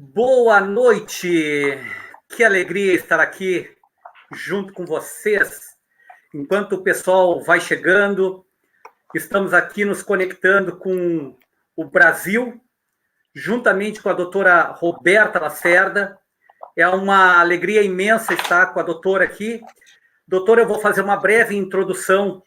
Boa noite! Que alegria estar aqui junto com vocês. Enquanto o pessoal vai chegando, estamos aqui nos conectando com o Brasil, juntamente com a doutora Roberta Lacerda. É uma alegria imensa estar com a doutora aqui. Doutora, eu vou fazer uma breve introdução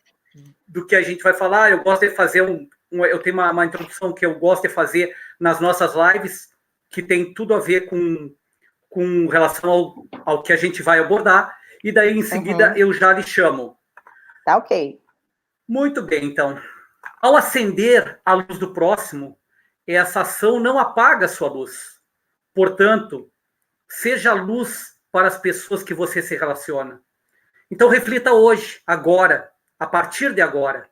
do que a gente vai falar. Eu gosto de fazer eu tenho uma introdução que eu gosto de fazer nas nossas lives, que tem tudo a ver com relação ao que a gente vai abordar, e daí em seguida eu já lhe chamo. Tá ok. Muito bem, então. Ao acender a luz do próximo, essa ação não apaga a sua luz. Portanto, seja luz para as pessoas que você se relaciona. Então reflita hoje, agora, a partir de agora,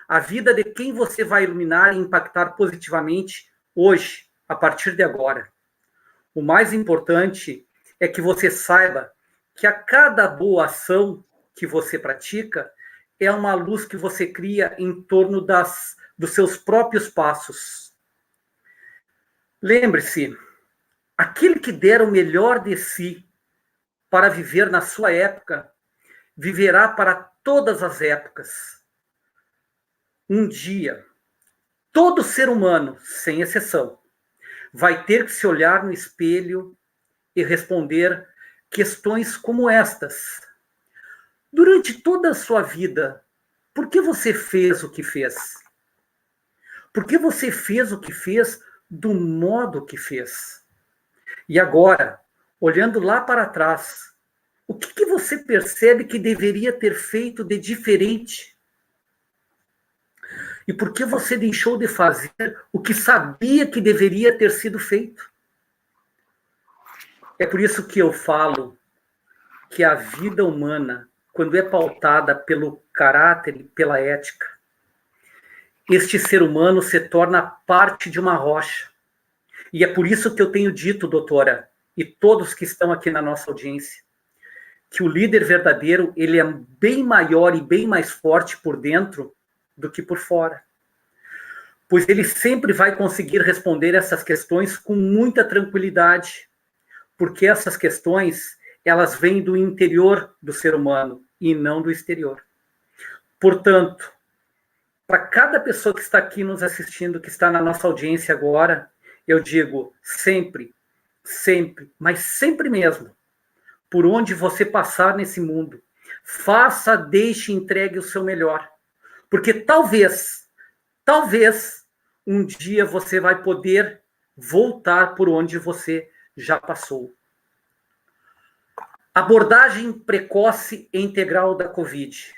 a vida de quem você vai iluminar e impactar positivamente hoje, a partir de agora. O mais importante é que você saiba que a cada boa ação que você pratica é uma luz que você cria em torno dos seus próprios passos. Lembre-se, aquele que der o melhor de si para viver na sua época, viverá para todas as épocas. Um dia, todo ser humano, sem exceção, vai ter que se olhar no espelho e responder questões como estas. Durante toda a sua vida, por que você fez o que fez? Por que você fez o que fez do modo que fez? E agora, olhando lá para trás, o que você percebe que deveria ter feito de diferente? E por que você deixou de fazer o que sabia que deveria ter sido feito? É por isso que eu falo que a vida humana, quando é pautada pelo caráter e pela ética, este ser humano se torna parte de uma rocha. E é por isso que eu tenho dito, doutora, e todos que estão aqui na nossa audiência, que o líder verdadeiro, ele é bem maior e bem mais forte por dentro do que por fora. Pois ele sempre vai conseguir responder essas questões com muita tranquilidade, porque essas questões, elas vêm do interior do ser humano e não do exterior. Portanto, para cada pessoa que está aqui nos assistindo, que está na nossa audiência agora, eu digo sempre, sempre, mas sempre mesmo, por onde você passar nesse mundo, faça, deixe, entregue o seu melhor. Porque talvez, um dia você vai poder voltar por onde você já passou. Abordagem precoce e integral da Covid.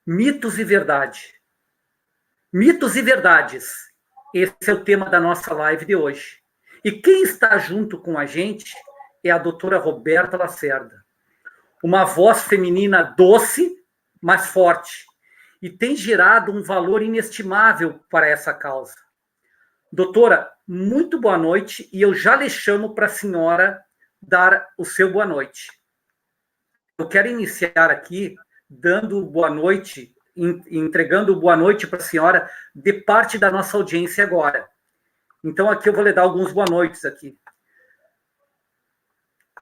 Mitos e verdade. Mitos e verdades. Esse é o tema da nossa live de hoje. E quem está junto com a gente é a doutora Roberta Lacerda. Uma voz feminina doce, mas forte. E tem gerado um valor inestimável para essa causa. Doutora, muito boa noite, e eu já lhe chamo para a senhora dar o seu boa noite. Eu quero iniciar aqui dando boa noite, entregando boa noite para a senhora de parte da nossa audiência agora. Então aqui eu vou lhe dar alguns boa noites aqui.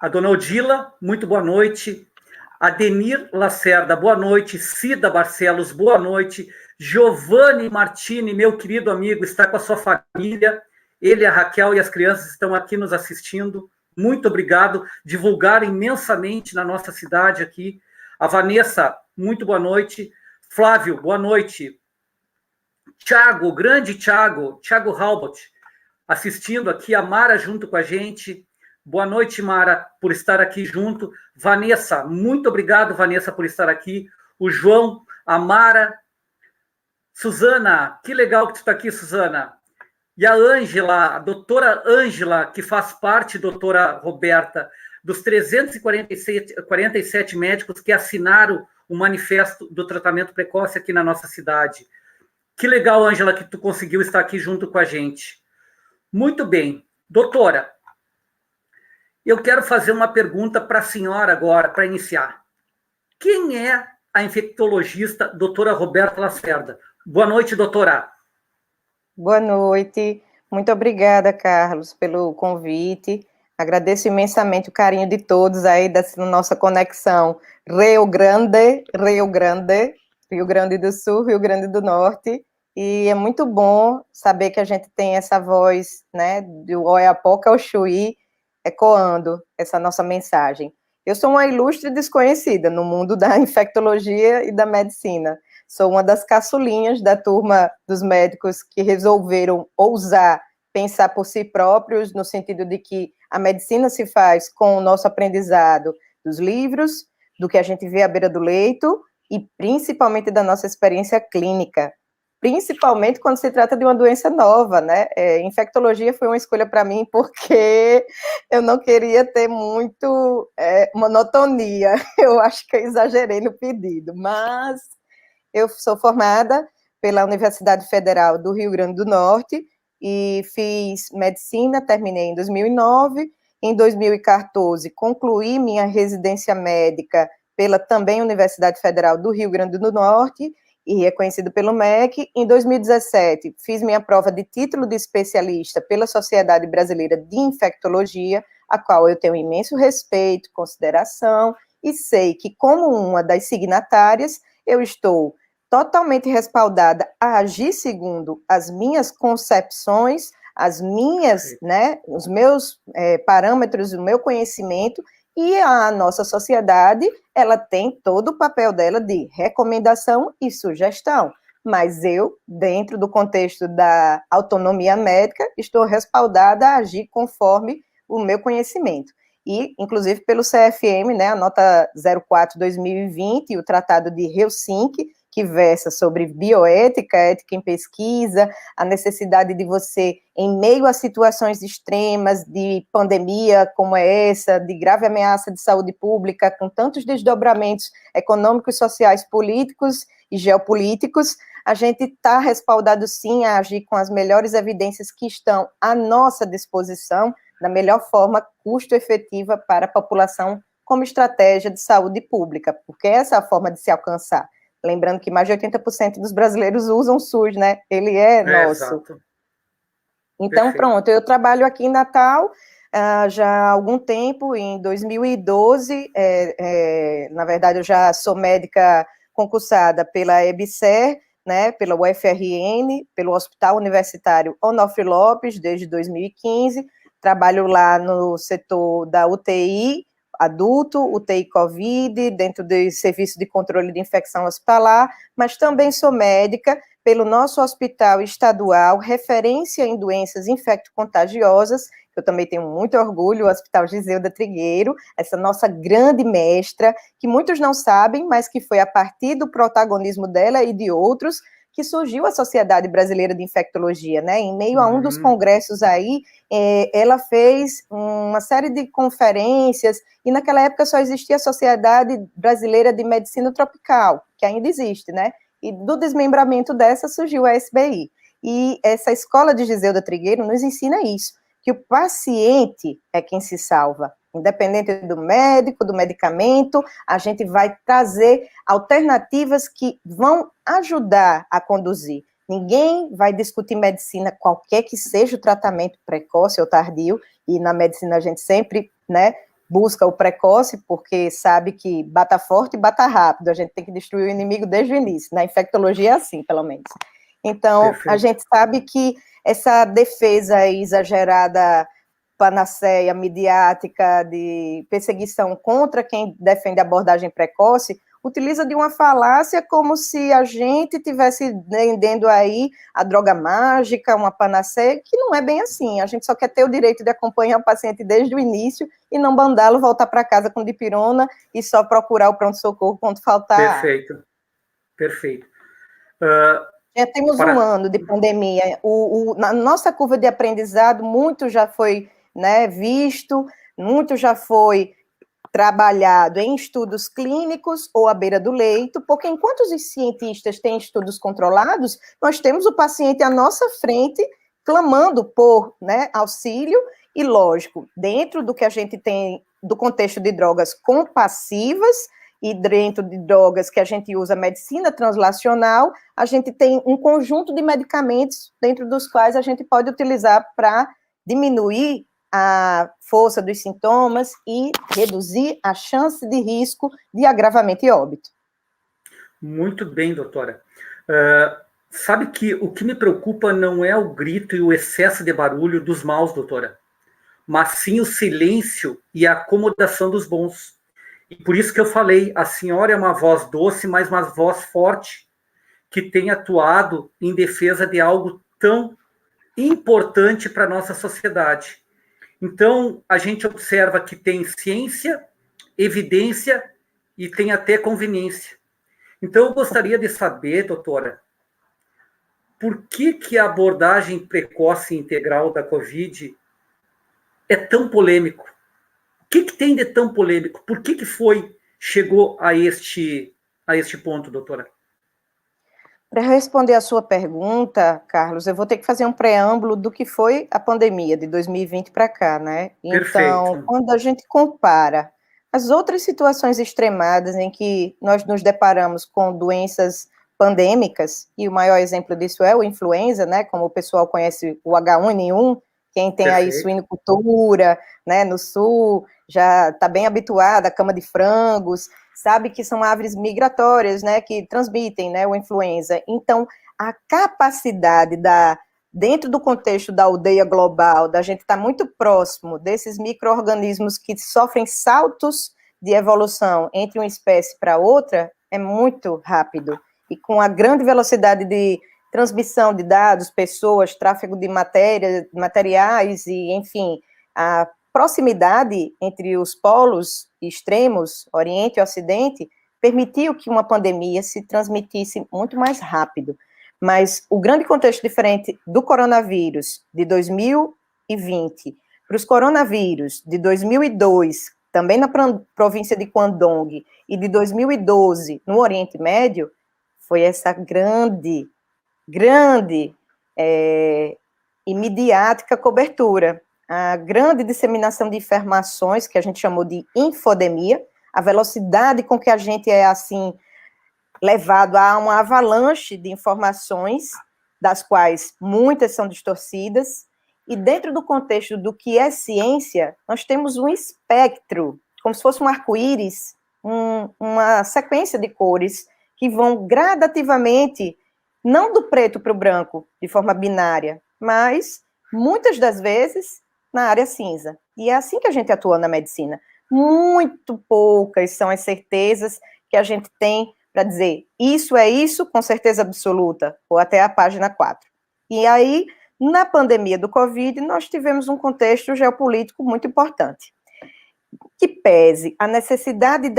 A dona Odila, muito boa noite. Adenir Lacerda, boa noite. Cida Barcelos, boa noite. Giovanni Martini, meu querido amigo, está com a sua família. Ele, a Raquel e as crianças estão aqui nos assistindo. Muito obrigado. Divulgaram imensamente na nossa cidade aqui. A Vanessa, muito boa noite. Flávio, boa noite. Thiago, grande Thiago Halbot, assistindo aqui. A Mara junto com a gente. Boa noite, Mara, por estar aqui junto. Vanessa, muito obrigado, Vanessa, por estar aqui. O João, a Mara. Suzana, que legal que tu está aqui, Suzana. E a Ângela, a doutora Ângela, que faz parte, doutora Roberta, dos 347 médicos que assinaram o manifesto do tratamento precoce aqui na nossa cidade. Que legal, Ângela, que tu conseguiu estar aqui junto com a gente. Muito bem. Doutora, eu quero fazer uma pergunta para a senhora agora, para iniciar. Quem é a infectologista doutora Roberta Lacerda? Boa noite, doutora. Boa noite. Muito obrigada, Carlos, pelo convite. Agradeço imensamente o carinho de todos aí dessa nossa conexão Rio Grande, Rio Grande, Rio Grande do Sul, Rio Grande do Norte. E é muito bom saber que a gente tem essa voz, né, do Oiapoque ao Chuí, ecoando essa nossa mensagem. Eu sou uma ilustre desconhecida no mundo da infectologia e da medicina. Sou uma das caçulinhas da turma dos médicos que resolveram ousar pensar por si próprios, no sentido de que a medicina se faz com o nosso aprendizado dos livros, do que a gente vê à beira do leito, e principalmente da nossa experiência clínica, principalmente quando se trata de uma doença nova, né? Infectologia foi uma escolha para mim porque eu não queria ter muito monotonia. Eu acho que eu exagerei no pedido, mas eu sou formada pela Universidade Federal do Rio Grande do Norte e fiz medicina, terminei em 2009. Em 2014, concluí minha residência médica pela também Universidade Federal do Rio Grande do Norte e reconhecido pelo MEC. Em 2017, fiz minha prova de título de especialista pela Sociedade Brasileira de Infectologia, a qual eu tenho imenso respeito, consideração, e sei que, como uma das signatárias, eu estou totalmente respaldada a agir segundo as minhas concepções, as minhas, né, os meus parâmetros, o meu conhecimento, e a nossa sociedade, ela tem todo o papel dela de recomendação e sugestão, mas eu, dentro do contexto da autonomia médica, estou respaldada a agir conforme o meu conhecimento. E, inclusive, pelo CFM, né, a nota 04/2020, o Tratado de Helsinki, que versa sobre bioética, ética em pesquisa, a necessidade de você, em meio a situações extremas de pandemia como é essa, de grave ameaça de saúde pública, com tantos desdobramentos econômicos, sociais, políticos e geopolíticos, a gente está respaldado sim a agir com as melhores evidências que estão à nossa disposição, da melhor forma custo-efetiva para a população como estratégia de saúde pública, porque essa é a forma de se alcançar. Lembrando que mais de 80% dos brasileiros usam o SUS, né? Ele é nosso. Exato. Então, Perfeito. pronto, eu trabalho aqui em Natal já há algum tempo, em 2012, na verdade, eu já sou médica concursada pela EBSER, né, pela UFRN, pelo Hospital Universitário Onofre Lopes, desde 2015, trabalho lá no setor da UTI, adulto, UTI Covid, dentro do serviço de controle de infecção hospitalar, mas também sou médica pelo nosso hospital estadual, referência em doenças infecto-contagiosas, eu também tenho muito orgulho, o Hospital Giseuda Trigueiro, essa nossa grande mestra, que muitos não sabem, mas que foi a partir do protagonismo dela e de outros, que surgiu a Sociedade Brasileira de Infectologia, né? Em meio a um dos congressos aí, ela fez uma série de conferências, e naquela época só existia a Sociedade Brasileira de Medicina Tropical, que ainda existe, né? E do desmembramento dessa surgiu a SBI. E essa escola de Giseuda Trigueiro nos ensina isso, que o paciente é quem se salva. Independente do médico, do medicamento, a gente vai trazer alternativas que vão ajudar a conduzir. Ninguém vai discutir medicina, qualquer que seja o tratamento precoce ou tardio, e na medicina a gente sempre, né, busca o precoce, porque sabe que bata forte e bata rápido, a gente tem que destruir o inimigo desde o início, na infectologia é assim, pelo menos. Então, perfeito. A gente sabe que essa defesa exagerada, panaceia mediática de perseguição contra quem defende a abordagem precoce, utiliza de uma falácia como se a gente tivesse vendendo aí a droga mágica, uma panaceia, que não é bem assim. A gente só quer ter o direito de acompanhar o paciente desde o início e não mandá-lo voltar para casa com dipirona e só procurar o pronto-socorro quando faltar. Perfeito, perfeito. Já temos um ano de pandemia. Na nossa curva de aprendizado, muito já foi, né, visto, muito já foi trabalhado em estudos clínicos ou à beira do leito, porque enquanto os cientistas têm estudos controlados, nós temos o paciente à nossa frente clamando por, né, auxílio, e lógico, dentro do que a gente tem do contexto de drogas compassivas e dentro de drogas que a gente usa medicina translacional, a gente tem um conjunto de medicamentos dentro dos quais a gente pode utilizar para diminuir a força dos sintomas e reduzir a chance de risco de agravamento e óbito. Muito bem, doutora. Sabe que o que me preocupa não é o grito e o excesso de barulho dos maus, doutora, mas sim o silêncio e a acomodação dos bons. E por isso que eu falei, a senhora é uma voz doce, mas uma voz forte, que tem atuado em defesa de algo tão importante para a nossa sociedade. Então, a gente observa que tem ciência, evidência e tem até conveniência. Então, eu gostaria de saber, doutora, por que a abordagem precoce e integral da COVID é tão polêmico? O que tem de tão polêmico? Por que chegou a este ponto, doutora? Para responder a sua pergunta, Carlos, eu vou ter que fazer um preâmbulo do que foi a pandemia de 2020 para cá, né? Então, Perfeito. quando a gente compara as outras situações extremadas em que nós nos deparamos com doenças pandêmicas, e o maior exemplo disso é o influenza, né? Como o pessoal conhece o H1N1, quem tem aí suinocultura, né, no sul, já está bem habituado à cama de frangos, sabe que são aves migratórias, né, que transmitem, né, o influenza. Então, a capacidade dentro do contexto da aldeia global, da gente estar muito próximo desses micro-organismos que sofrem saltos de evolução entre uma espécie para outra, é muito rápido. E com a grande velocidade de transmissão de dados, pessoas, tráfego de materiais e, enfim, a proximidade entre os polos extremos, Oriente e Ocidente, permitiu que uma pandemia se transmitisse muito mais rápido. Mas o grande contexto diferente do coronavírus de 2020 para os coronavírus de 2002, também na província de Guangdong, e de 2012 no Oriente Médio, foi essa grande e midiática cobertura, a grande disseminação de informações, que a gente chamou de infodemia, a velocidade com que a gente é, assim, levado a uma avalanche de informações, das quais muitas são distorcidas, e dentro do contexto do que é ciência, nós temos um espectro, como se fosse um arco-íris, uma sequência de cores, que vão gradativamente não do preto para o branco, de forma binária, mas, muitas das vezes, na área cinza. E é assim que a gente atua na medicina. Muito poucas são as certezas que a gente tem para dizer isso é isso, com certeza absoluta, ou até a página 4. E aí, na pandemia do Covid, nós tivemos um contexto geopolítico muito importante. Que pese a necessidade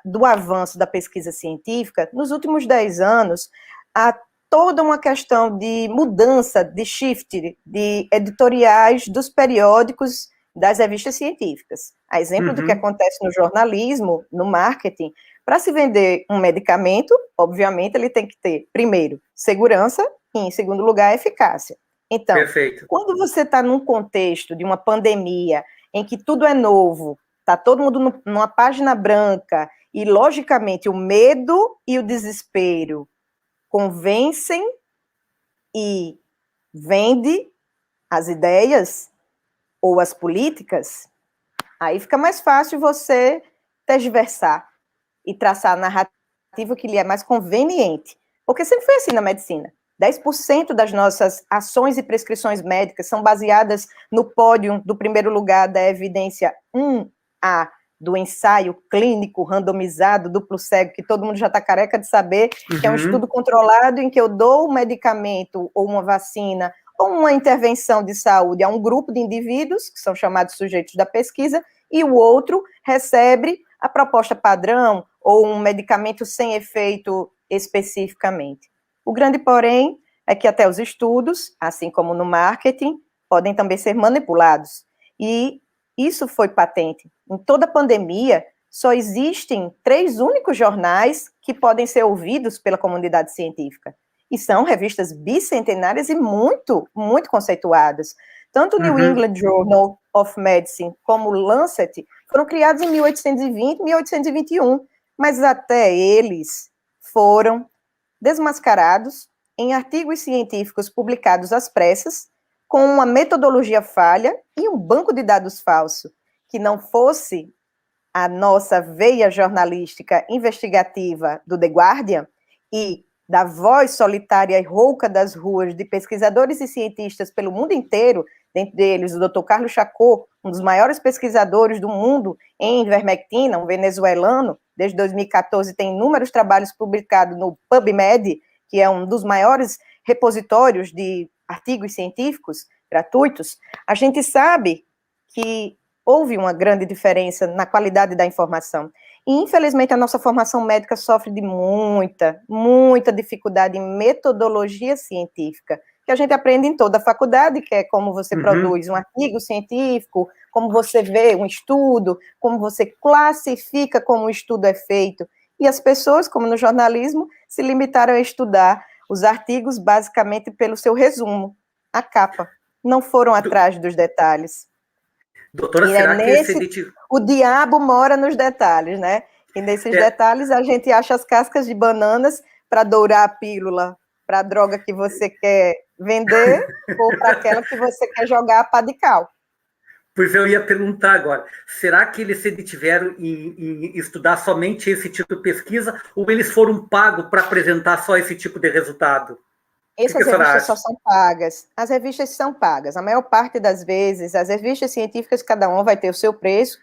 do avanço da pesquisa científica, nos últimos 10 anos, há toda uma questão de mudança, de shift, de editoriais dos periódicos das revistas científicas. A exemplo do que acontece no jornalismo, no marketing, para se vender um medicamento, obviamente, ele tem que ter, primeiro, segurança e, em segundo lugar, eficácia. Então, perfeito. Quando você está num contexto de uma pandemia em que tudo é novo, está todo mundo numa página branca e, logicamente, o medo e o desespero convencem e vende as ideias ou as políticas, aí fica mais fácil você tergiversar e traçar a narrativa que lhe é mais conveniente. Porque sempre foi assim na medicina. 10% das nossas ações e prescrições médicas são baseadas no pódio do primeiro lugar da evidência 1A, do ensaio clínico randomizado, duplo cego, que todo mundo já está careca de saber, que é um estudo controlado em que eu dou um medicamento ou uma vacina ou uma intervenção de saúde a um grupo de indivíduos, que são chamados sujeitos da pesquisa, e o outro recebe a proposta padrão ou um medicamento sem efeito especificamente. O grande porém é que até os estudos, assim como no marketing, podem também ser manipulados. E isso foi patente. Em toda a pandemia, só existem 3 únicos jornais que podem ser ouvidos pela comunidade científica. E são revistas bicentenárias e muito, muito conceituadas. Tanto o New England Journal of Medicine como o Lancet foram criados em 1820 e 1821. mas até eles foram desmascarados em artigos científicos publicados às pressas, com uma metodologia falha e um banco de dados falso, que não fosse a nossa veia jornalística investigativa do The Guardian e da voz solitária e rouca das ruas de pesquisadores e cientistas pelo mundo inteiro, dentre eles o Dr. Carlos Chacó, um dos maiores pesquisadores do mundo em ivermectina, um venezuelano, desde 2014 tem inúmeros trabalhos publicados no PubMed, que é um dos maiores repositórios de artigos científicos gratuitos. A gente sabe que houve uma grande diferença na qualidade da informação. E, infelizmente, a nossa formação médica sofre de muita dificuldade em metodologia científica, que a gente aprende em toda a faculdade, que é como você produz um artigo científico, como você vê um estudo, como você classifica como o estudo é feito. E as pessoas, como no jornalismo, se limitaram a estudar os artigos basicamente pelo seu resumo, a capa. Não foram atrás dos detalhes. Doutora, e será o diabo mora nos detalhes, né? E nesses detalhes a gente acha as cascas de bananas para dourar a pílula, para a droga que você quer vender ou para aquela que você quer jogar a pá de cal. Pois eu ia perguntar agora, será que eles se detiveram em estudar somente esse tipo de pesquisa ou eles foram pagos para apresentar só esse tipo de resultado? Essas revistas só são pagas. As revistas são pagas. A maior parte das vezes, as revistas científicas, cada uma vai ter o seu preço.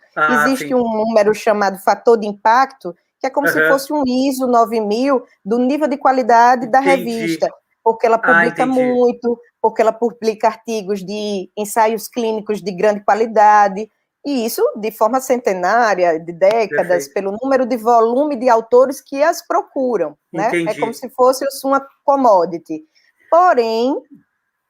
Existe um número chamado fator de impacto, que é como se fosse um ISO 9000 do nível de qualidade da revista, porque ela publica muito, porque ela publica artigos de ensaios clínicos de grande qualidade, e isso de forma centenária, de décadas, pelo número de volume de autores que as procuram, né? É como se fosse uma commodity. Porém,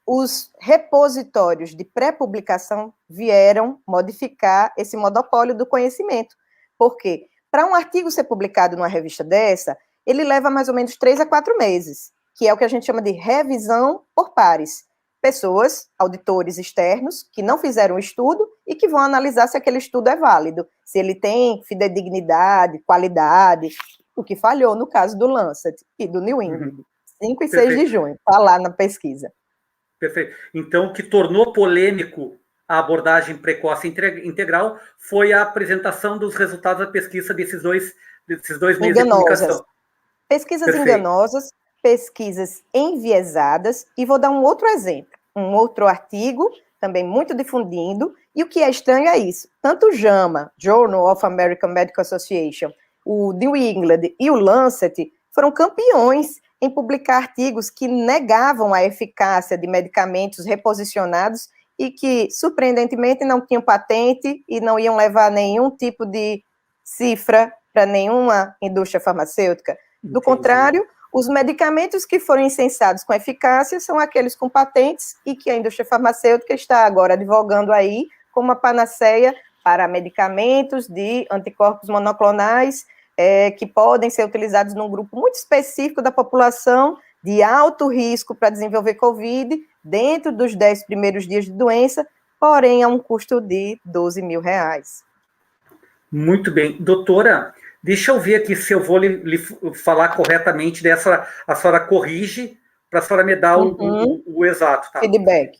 os repositórios de pré-publicação vieram modificar esse monopólio do conhecimento. Por quê? Para um artigo ser publicado numa revista dessa, ele leva mais ou menos 3 a 4 meses, que é o que a gente chama de revisão por pares. Pessoas, auditores externos, que não fizeram o estudo e que vão analisar se aquele estudo é válido, se ele tem fidedignidade, qualidade, o que falhou no caso do Lancet e do New England. 5 e 6 de junho, está lá na pesquisa. Perfeito. Então, o que tornou polêmico a abordagem precoce integral foi a apresentação dos resultados da pesquisa desses dois meses de publicação. Pesquisas enganosas, pesquisas enviesadas, e vou dar um outro exemplo, um outro artigo, também muito difundido, e o que é estranho é isso, tanto o JAMA, Journal of American Medical Association, o New England e o Lancet foram campeões em publicar artigos que negavam a eficácia de medicamentos reposicionados e que, surpreendentemente, não tinham patente e não iam levar nenhum tipo de cifra para nenhuma indústria farmacêutica. Do contrário, os medicamentos que foram incensados com eficácia são aqueles com patentes e que a indústria farmacêutica está agora divulgando aí como uma panaceia para medicamentos de anticorpos monoclonais que podem ser utilizados num grupo muito específico da população de alto risco para desenvolver Covid dentro dos 10 primeiros dias de doença, porém a um custo de R$12 mil. Muito bem. Doutora, deixa eu ver aqui se eu vou lhe falar corretamente dessa, a senhora corrige para a senhora me dar o exato. Tá? Feedback.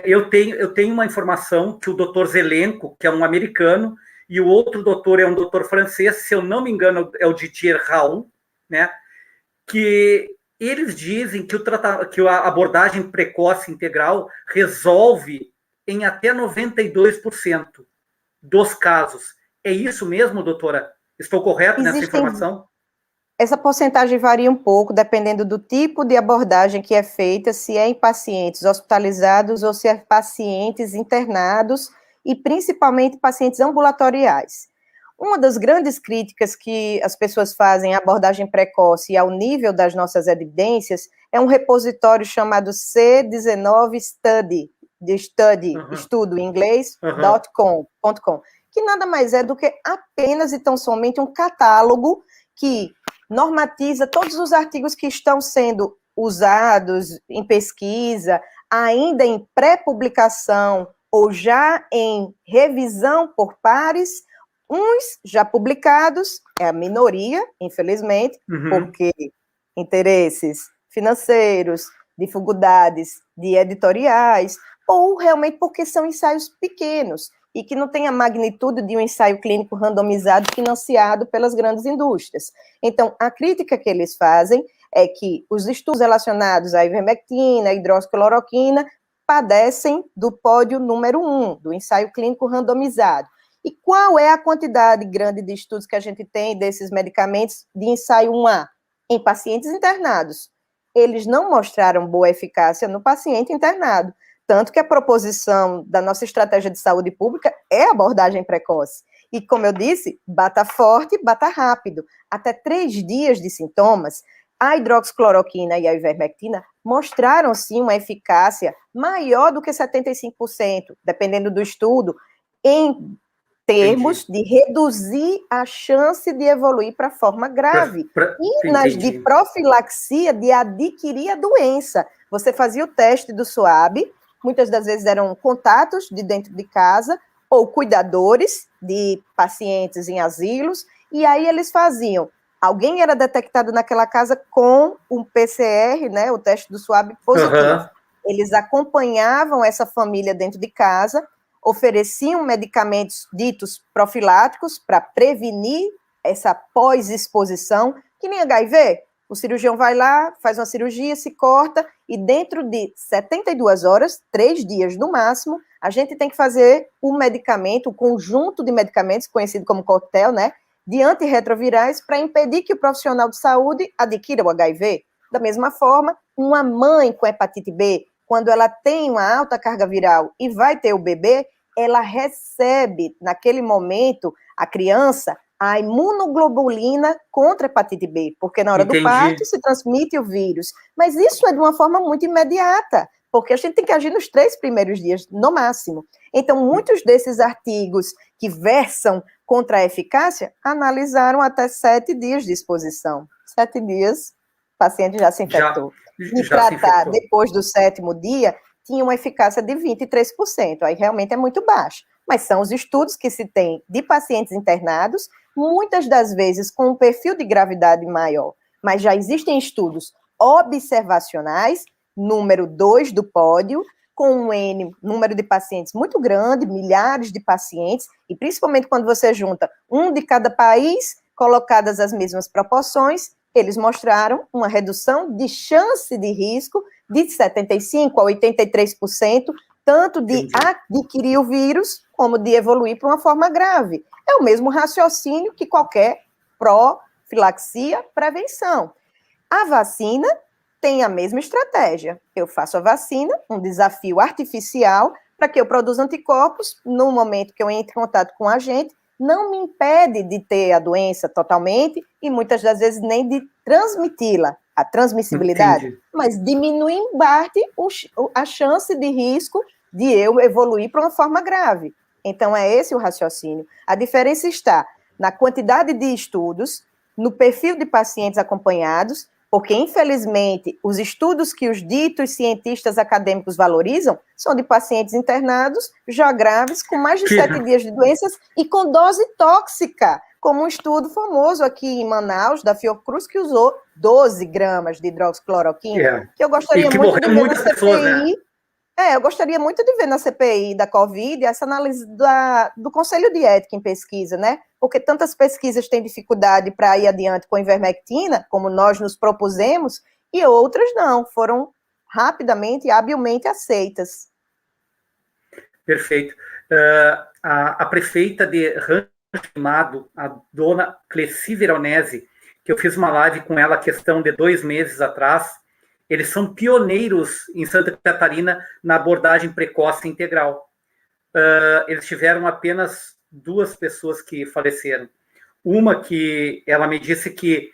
Eu tenho uma informação que o doutor Zelenko, que é um americano, e o outro doutor é um doutor francês, se eu não me engano, é o Didier Raoult, né? Que eles dizem que a abordagem precoce integral resolve em até 92% dos casos. É isso mesmo, doutora? Estou correto nessa informação? Essa porcentagem varia um pouco, dependendo do tipo de abordagem que é feita, se é em pacientes hospitalizados ou se é pacientes internados, e principalmente pacientes ambulatoriais. Uma das grandes críticas que as pessoas fazem à abordagem precoce e ao nível das nossas evidências é um repositório chamado C19 Study, estudo em inglês, .com, que nada mais é do que apenas e tão somente um catálogo que normatiza todos os artigos que estão sendo usados em pesquisa, ainda em pré-publicação, ou já em revisão por pares, uns já publicados, é a minoria, infelizmente, porque interesses financeiros, dificuldades de editoriais, ou realmente porque são ensaios pequenos e que não tem a magnitude de um ensaio clínico randomizado financiado pelas grandes indústrias. Então, a crítica que eles fazem é que os estudos relacionados à ivermectina, à hidroxicloroquina, padecem do pódio número 1, do ensaio clínico randomizado. E qual é a quantidade grande de estudos que a gente tem desses medicamentos de ensaio 1A? Em pacientes internados. Eles não mostraram boa eficácia no paciente internado, tanto que a proposição da nossa estratégia de saúde pública é a abordagem precoce. E, como eu disse, bata forte, bata rápido. Até 3 dias de sintomas, a hidroxicloroquina e a ivermectina mostraram, sim, uma eficácia maior do que 75%, dependendo do estudo, em termos de reduzir a chance de evoluir para forma grave. E nas de profilaxia, de adquirir a doença. Você fazia o teste do SWAB, muitas das vezes eram contatos de dentro de casa, ou cuidadores de pacientes em asilos, e aí eles faziam. Alguém era detectado naquela casa com um PCR, né, o teste do SWAB positivo. Eles acompanhavam essa família dentro de casa, ofereciam medicamentos ditos profiláticos para prevenir essa pós-exposição, que nem HIV. O cirurgião vai lá, faz uma cirurgia, se corta, e dentro de 72 horas, 3 dias no máximo, a gente tem que fazer um medicamento, um conjunto de medicamentos, conhecido como coquetel, né, de antirretrovirais, para impedir que o profissional de saúde adquira o HIV. Da mesma forma, uma mãe com hepatite B, quando ela tem uma alta carga viral e vai ter o bebê, ela recebe, naquele momento, a criança, a imunoglobulina contra a hepatite B, porque na hora do parto se transmite o vírus. Mas isso é de uma forma muito imediata, porque a gente tem que agir nos 3 primeiros dias, no máximo. Então, muitos desses artigos que versam contra a eficácia, analisaram até 7 dias de exposição. 7 dias, o paciente já se infectou. E tratar depois do 7º dia, tinha uma eficácia de 23%, aí realmente é muito baixo. Mas são os estudos que se tem de pacientes internados, muitas das vezes com um perfil de gravidade maior. Mas já existem estudos observacionais, número 2 do pódio, com um número de pacientes muito grande, milhares de pacientes, e principalmente quando você junta um de cada país, colocadas as mesmas proporções, eles mostraram uma redução de chance de risco de 75% a 83%, tanto de adquirir o vírus, como de evoluir para uma forma grave. É o mesmo raciocínio que qualquer profilaxia, prevenção. A vacina tem a mesma estratégia. Eu faço a vacina, um desafio artificial, para que eu produza anticorpos no momento que eu entre em contato com o agente, não me impede de ter a doença totalmente e muitas das vezes nem de transmiti-la, a transmissibilidade, mas diminui em parte a chance de risco de eu evoluir para uma forma grave. Então, é esse o raciocínio. A diferença está na quantidade de estudos, no perfil de pacientes acompanhados, porque, infelizmente, os estudos que os ditos cientistas acadêmicos valorizam são de pacientes internados, já graves, com mais de 7 dias de doenças e com dose tóxica, como um estudo famoso aqui em Manaus, da Fiocruz, que usou 12 gramas de hidroxicloroquina, que eu gostaria muito de ver na CPI. Pessoas, né? Eu gostaria muito de ver na CPI da Covid essa análise do Conselho de Ética em pesquisa, né? Porque tantas pesquisas têm dificuldade para ir adiante com a ivermectina, como nós nos propusemos, e outras não, foram rapidamente e habilmente aceitas. Perfeito. A prefeita de Rancho Queimado, a dona Cleci Veronese, que eu fiz uma live com ela, questão de 2 meses atrás, eles são pioneiros em Santa Catarina na abordagem precoce integral. Eles tiveram apenas 2 pessoas que faleceram. Uma que ela me disse que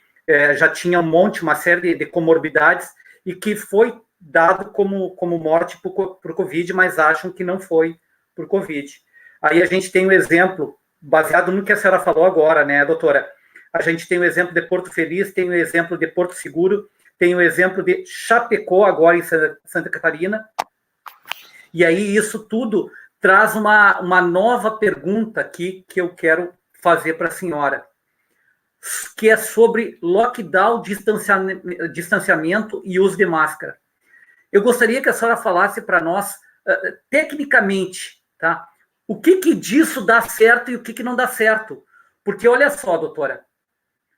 já tinha uma série de comorbidades e que foi dado como morte por Covid, mas acham que não foi por Covid. Aí a gente tem um exemplo, baseado no que a senhora falou agora, né, doutora? A gente tem o exemplo de Porto Feliz, tem o exemplo de Porto Seguro, tem o exemplo de Chapecó, agora em Santa Catarina. E aí isso tudo traz uma nova pergunta aqui que eu quero fazer para a senhora, que é sobre lockdown, distanciamento e uso de máscara. Eu gostaria que a senhora falasse para nós, tecnicamente, tá? O que disso dá certo e o que não dá certo. Porque, olha só, doutora,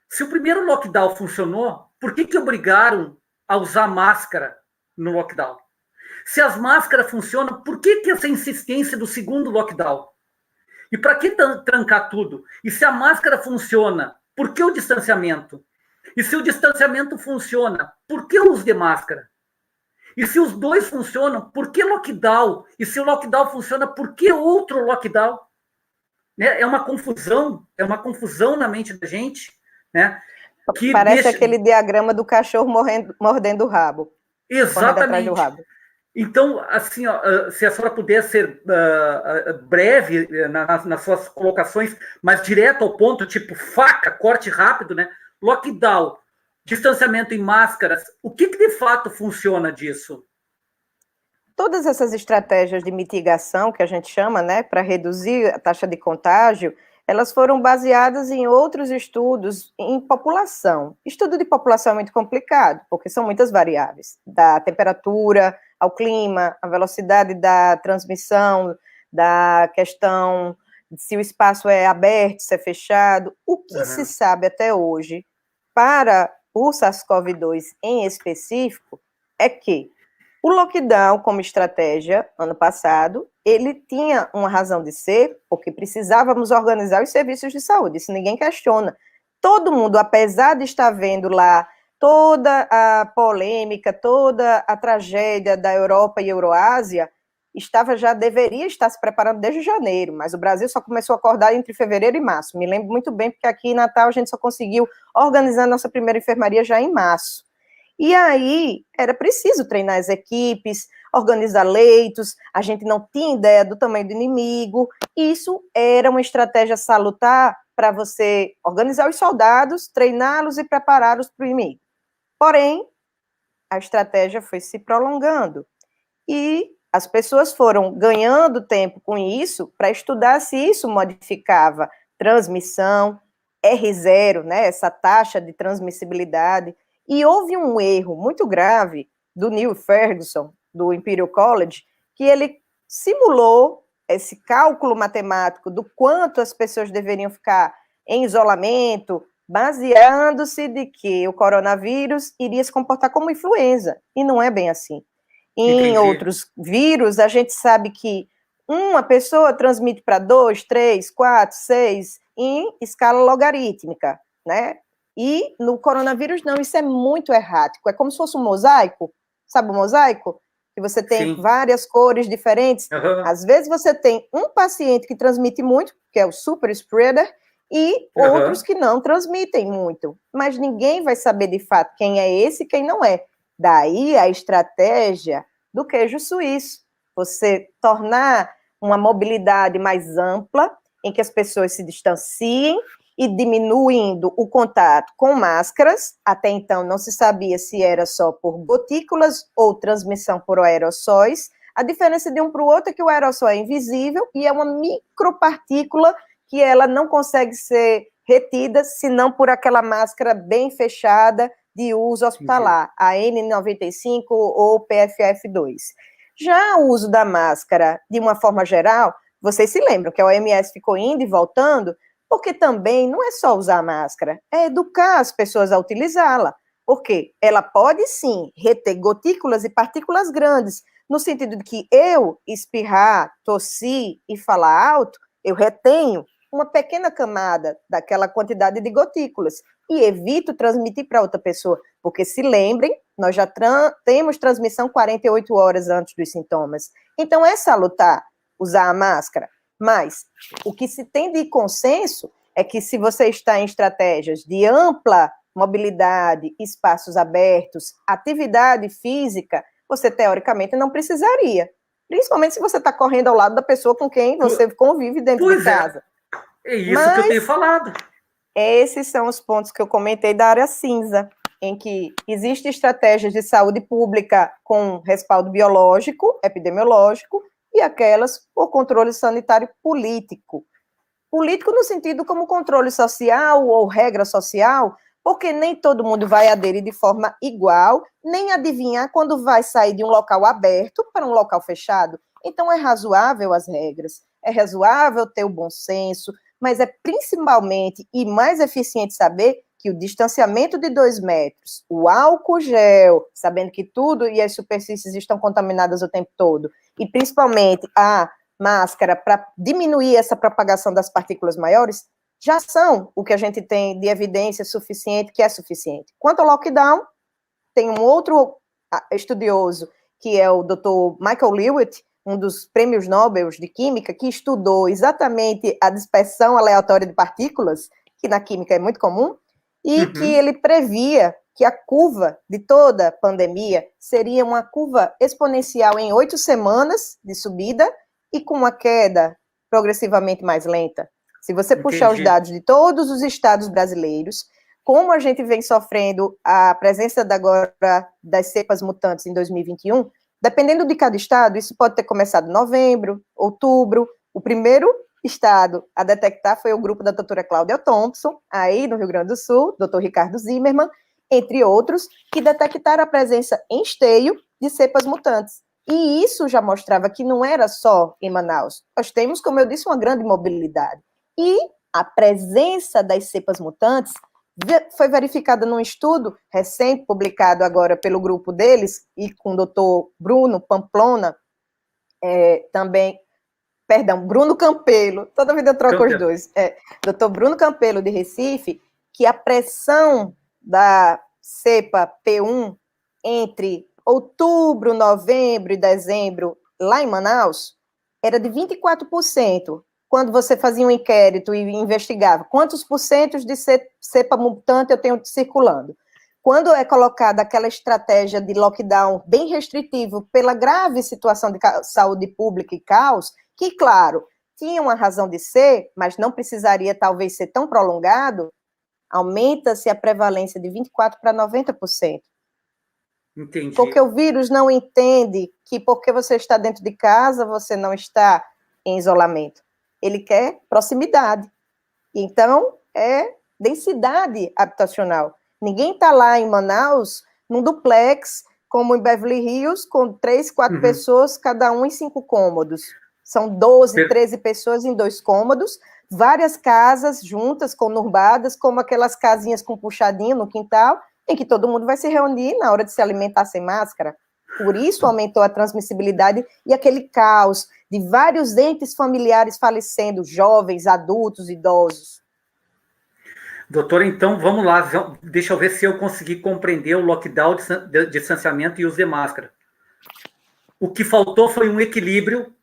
se o primeiro lockdown funcionou, por que obrigaram a usar máscara no lockdown? Se as máscaras funcionam, por que essa insistência do segundo lockdown? E para que trancar tudo? E se a máscara funciona, por que o distanciamento? E se o distanciamento funciona, por que o uso de máscara? E se os dois funcionam, por que lockdown? E se o lockdown funciona, por que outro lockdown? Né? É uma confusão na mente da gente, né? Que parece aquele diagrama do cachorro mordendo o rabo. Exatamente. Atrás do rabo. Então, assim, ó, se a senhora puder ser breve nas suas colocações, mas direto ao ponto, tipo faca, corte rápido, né? Lockdown, distanciamento em máscaras, o que de fato funciona disso? Todas essas estratégias de mitigação, que a gente chama, né, para reduzir a taxa de contágio, elas foram baseadas em outros estudos em população. Estudo de população é muito complicado, porque são muitas variáveis, da temperatura ao clima, a velocidade da transmissão, da questão de se o espaço é aberto, se é fechado. O que se sabe até hoje para o SARS-CoV-2 em específico é que o lockdown, como estratégia, ano passado, ele tinha uma razão de ser, porque precisávamos organizar os serviços de saúde, isso ninguém questiona. Todo mundo, apesar de estar vendo lá toda a polêmica, toda a tragédia da Europa e Euroásia, deveria estar se preparando desde janeiro, mas o Brasil só começou a acordar entre fevereiro e março. Me lembro muito bem, porque aqui em Natal a gente só conseguiu organizar a nossa primeira enfermaria já em março. E aí, era preciso treinar as equipes, organizar leitos, a gente não tinha ideia do tamanho do inimigo, isso era uma estratégia salutar para você organizar os soldados, treiná-los e prepará-los para o inimigo. Porém, a estratégia foi se prolongando, e as pessoas foram ganhando tempo com isso para estudar se isso modificava transmissão, R0, né, essa taxa de transmissibilidade. E houve um erro muito grave do Neil Ferguson, do Imperial College, que ele simulou esse cálculo matemático do quanto as pessoas deveriam ficar em isolamento, baseando-se de que o coronavírus iria se comportar como influenza, e não é bem assim. Em outros vírus, a gente sabe que uma pessoa transmite para 2, 3, 4, 6, em escala logarítmica, né? E no coronavírus, não, isso é muito errático. É como se fosse um mosaico, sabe o mosaico? Que você tem várias cores diferentes. Às vezes você tem um paciente que transmite muito, que é o super spreader, e outros que não transmitem muito. Mas ninguém vai saber de fato quem é esse e quem não é. Daí a estratégia do queijo suíço. Você tornar uma mobilidade mais ampla, em que as pessoas se distanciem, e diminuindo o contato com máscaras. Até então não se sabia se era só por gotículas ou transmissão por aerossóis. A diferença de um para o outro é que o aerossol é invisível e é uma micropartícula que ela não consegue ser retida senão por aquela máscara bem fechada de uso hospitalar, a N95 ou PFF2. Já o uso da máscara, de uma forma geral, vocês se lembram que a OMS ficou indo e voltando, porque também não é só usar a máscara, é educar as pessoas a utilizá-la, porque ela pode sim reter gotículas e partículas grandes, no sentido de que eu espirrar, tossir e falar alto, eu retenho uma pequena camada daquela quantidade de gotículas e evito transmitir para outra pessoa, porque se lembrem, nós já temos transmissão 48 horas antes dos sintomas. Então é salutar usar a máscara. Mas o que se tem de consenso é que se você está em estratégias de ampla mobilidade, espaços abertos, atividade física, você teoricamente não precisaria. Principalmente se você está correndo ao lado da pessoa com quem você convive dentro de casa. É isso que eu tenho falado. Esses são os pontos que eu comentei da área cinza, em que existe estratégias de saúde pública com respaldo biológico, epidemiológico, e aquelas por controle sanitário político. Político no sentido como controle social ou regra social, porque nem todo mundo vai aderir de forma igual, nem adivinhar quando vai sair de um local aberto para um local fechado. Então, é razoável as regras, é razoável ter o bom senso, mas é principalmente e mais eficiente saber que o distanciamento de 2 metros, o álcool gel, sabendo que tudo e as superfícies estão contaminadas o tempo todo, e principalmente a máscara para diminuir essa propagação das partículas maiores, já são o que a gente tem de evidência suficiente, que é suficiente. Quanto ao lockdown, tem um outro estudioso, que é o Dr. Michael Lewitt, um dos prêmios Nobel de Química, que estudou exatamente a dispersão aleatória de partículas, que na química é muito comum, e que ele previa que a curva de toda a pandemia seria uma curva exponencial em 8 semanas de subida e com uma queda progressivamente mais lenta. Se você puxar os dados de todos os estados brasileiros, como a gente vem sofrendo a presença agora das cepas mutantes em 2021, dependendo de cada estado, isso pode ter começado em novembro, outubro. O primeiro estado a detectar foi o grupo da doutora Cláudia Thompson, aí no Rio Grande do Sul, doutor Ricardo Zimmermann, entre outros, que detectaram a presença em esteio de cepas mutantes. E isso já mostrava que não era só em Manaus. Nós temos, como eu disse, uma grande mobilidade. E a presença das cepas mutantes foi verificada num estudo recente, publicado agora pelo grupo deles, e com o doutor Bruno Pamplona, Bruno Campelo, toda vida eu troco os dois, doutor Bruno Campelo, de Recife, que a pressão da cepa P1 entre outubro, novembro e dezembro, lá em Manaus, era de 24%. Quando você fazia um inquérito e investigava quantos porcentos de cepa mutante eu tenho circulando. Quando é colocada aquela estratégia de lockdown bem restritivo pela grave situação de saúde pública e caos, que, claro, tinha uma razão de ser, mas não precisaria talvez ser tão prolongado, aumenta-se a prevalência de 24% para 90%. Entendi. Porque o vírus não entende que porque você está dentro de casa, você não está em isolamento. Ele quer proximidade. Então, é densidade habitacional. Ninguém está lá em Manaus, num duplex, como em Beverly Hills, com 3, 4 pessoas, cada um em 5 cômodos. São 12, 13 pessoas em 2 cômodos, várias casas juntas, conurbadas, como aquelas casinhas com puxadinho no quintal, em que todo mundo vai se reunir na hora de se alimentar sem máscara. Por isso aumentou a transmissibilidade e aquele caos de vários entes familiares falecendo, jovens, adultos, idosos. Doutora, então vamos lá, deixa eu ver se eu consegui compreender o lockdown de distanciamento e uso de máscara. O que faltou foi um equilíbrio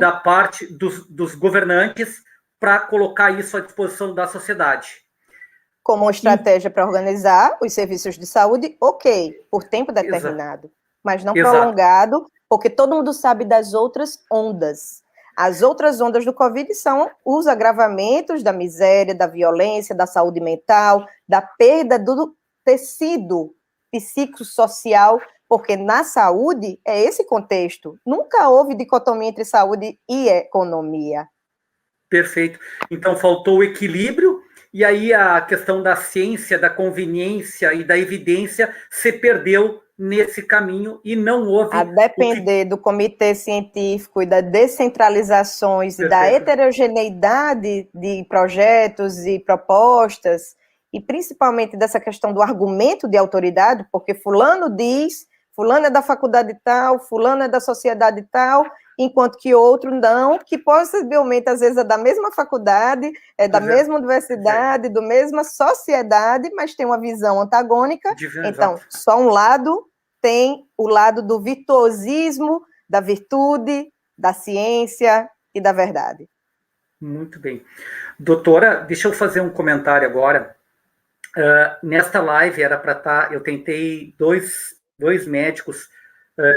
da parte dos governantes para colocar isso à disposição da sociedade. Como uma estratégia para organizar os serviços de saúde, ok, por tempo determinado, mas não prolongado, porque todo mundo sabe das outras ondas. As outras ondas do Covid são os agravamentos da miséria, da violência, da saúde mental, da perda do tecido psicossocial, porque na saúde é esse contexto. Nunca houve dicotomia entre saúde e economia. Perfeito. Então, faltou o equilíbrio, e aí a questão da ciência, da conveniência e da evidência se perdeu nesse caminho e não houve... A depender do comitê científico e das descentralizações e da heterogeneidade de projetos e propostas, e principalmente dessa questão do argumento de autoridade, porque fulano diz, fulano é da faculdade tal, fulano é da sociedade tal, enquanto que outro não, que possivelmente às vezes é da mesma faculdade, é da mesma universidade, da mesma sociedade, mas tem uma visão antagônica. Então, só um lado tem o lado do virtuosismo, da virtude, da ciência e da verdade. Muito bem. Doutora, deixa eu fazer um comentário agora. Nesta live era para estar, eu tentei dois médicos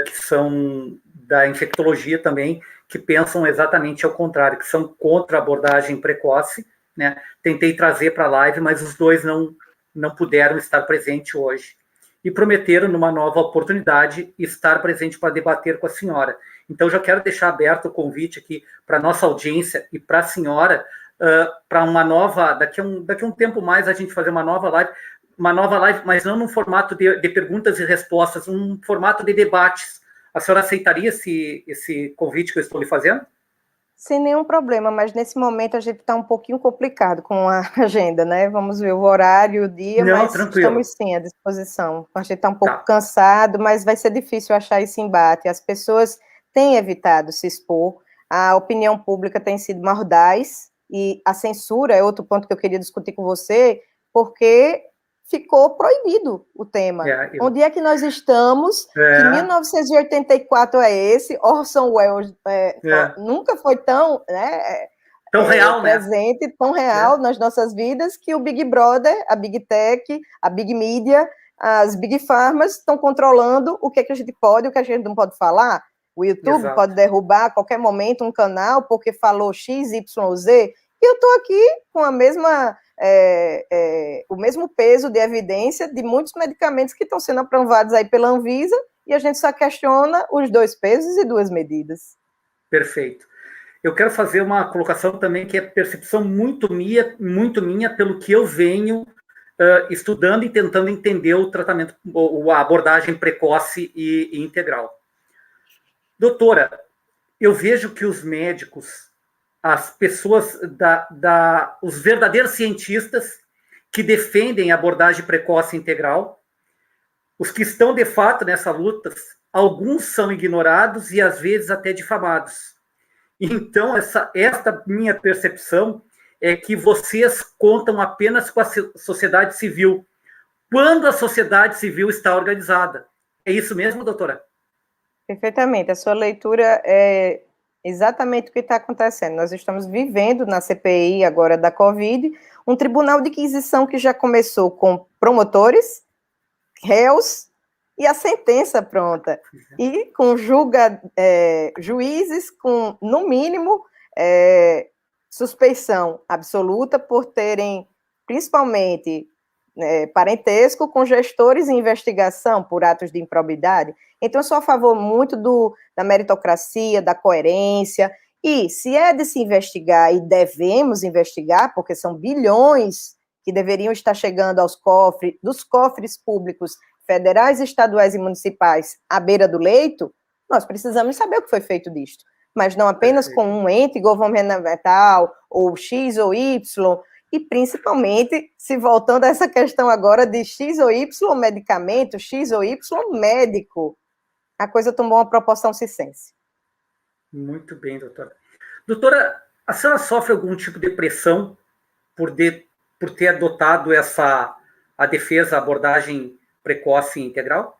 que são da infectologia também, que pensam exatamente ao contrário, que são contra a abordagem precoce, né? Tentei trazer para a live, mas os dois não puderam estar presentes hoje. E prometeram, numa nova oportunidade, estar presente para debater com a senhora. Então, já quero deixar aberto o convite aqui para a nossa audiência e para a senhora, para uma nova, daqui a um tempo mais a gente fazer uma nova live, mas não num formato de perguntas e respostas, um formato de debates. A senhora aceitaria esse convite que eu estou lhe fazendo? Sem nenhum problema, mas nesse momento a gente está um pouquinho complicado com a agenda, né? Vamos ver o horário, o dia, Não, mas tranquilo. estamos sim à disposição. A gente está um pouco cansado, mas vai ser difícil achar esse embate. As pessoas têm evitado se expor, a opinião pública tem sido mordaz, e a censura é outro ponto que eu queria discutir com você, porque ficou proibido o tema. Onde é que nós estamos? Que 1984 é esse? Orson Welles nunca foi tão, tão real, presente, tão real nas nossas vidas, que o Big Brother, a Big Tech, a Big Media, as Big Pharmas estão controlando o que a gente pode e o que a gente não pode falar. O YouTube pode derrubar a qualquer momento um canal porque falou X, Y, Z, e eu estou aqui com a mesma... o mesmo peso de evidência de muitos medicamentos que estão sendo aprovados aí pela Anvisa, e a gente só questiona os 2 pesos e 2 medidas. Perfeito. Eu quero fazer uma colocação também que é percepção muito minha pelo que eu venho estudando e tentando entender o tratamento, a abordagem precoce e integral. Doutora, eu vejo que os médicos, as pessoas, os verdadeiros cientistas que defendem a abordagem precoce e integral, os que estão de fato nessa luta, alguns são ignorados e às vezes até difamados. Então, esta minha percepção é que vocês contam apenas com a sociedade civil, quando a sociedade civil está organizada. É isso mesmo, doutora? Perfeitamente. A sua leitura é exatamente o que está acontecendo. Nós estamos vivendo na CPI agora da Covid, um tribunal de inquisição que já começou com promotores, réus e a sentença pronta. E com juízes com, no mínimo, suspeição absoluta por terem, principalmente, parentesco com gestores em investigação por atos de improbidade. Então, eu sou a favor muito da meritocracia, da coerência, e se é de se investigar, e devemos investigar, porque são bilhões que deveriam estar chegando aos cofres, dos cofres públicos federais, estaduais e municipais à beira do leito, nós precisamos saber o que foi feito disto, mas não apenas com um ente governamental, ou X ou Y, e principalmente, se voltando a essa questão agora de X ou Y medicamento, X ou Y médico, a coisa tomou uma proporção circense. Muito bem, doutora. Doutora, a senhora sofre algum tipo de pressão por ter adotado a defesa, a abordagem precoce e integral?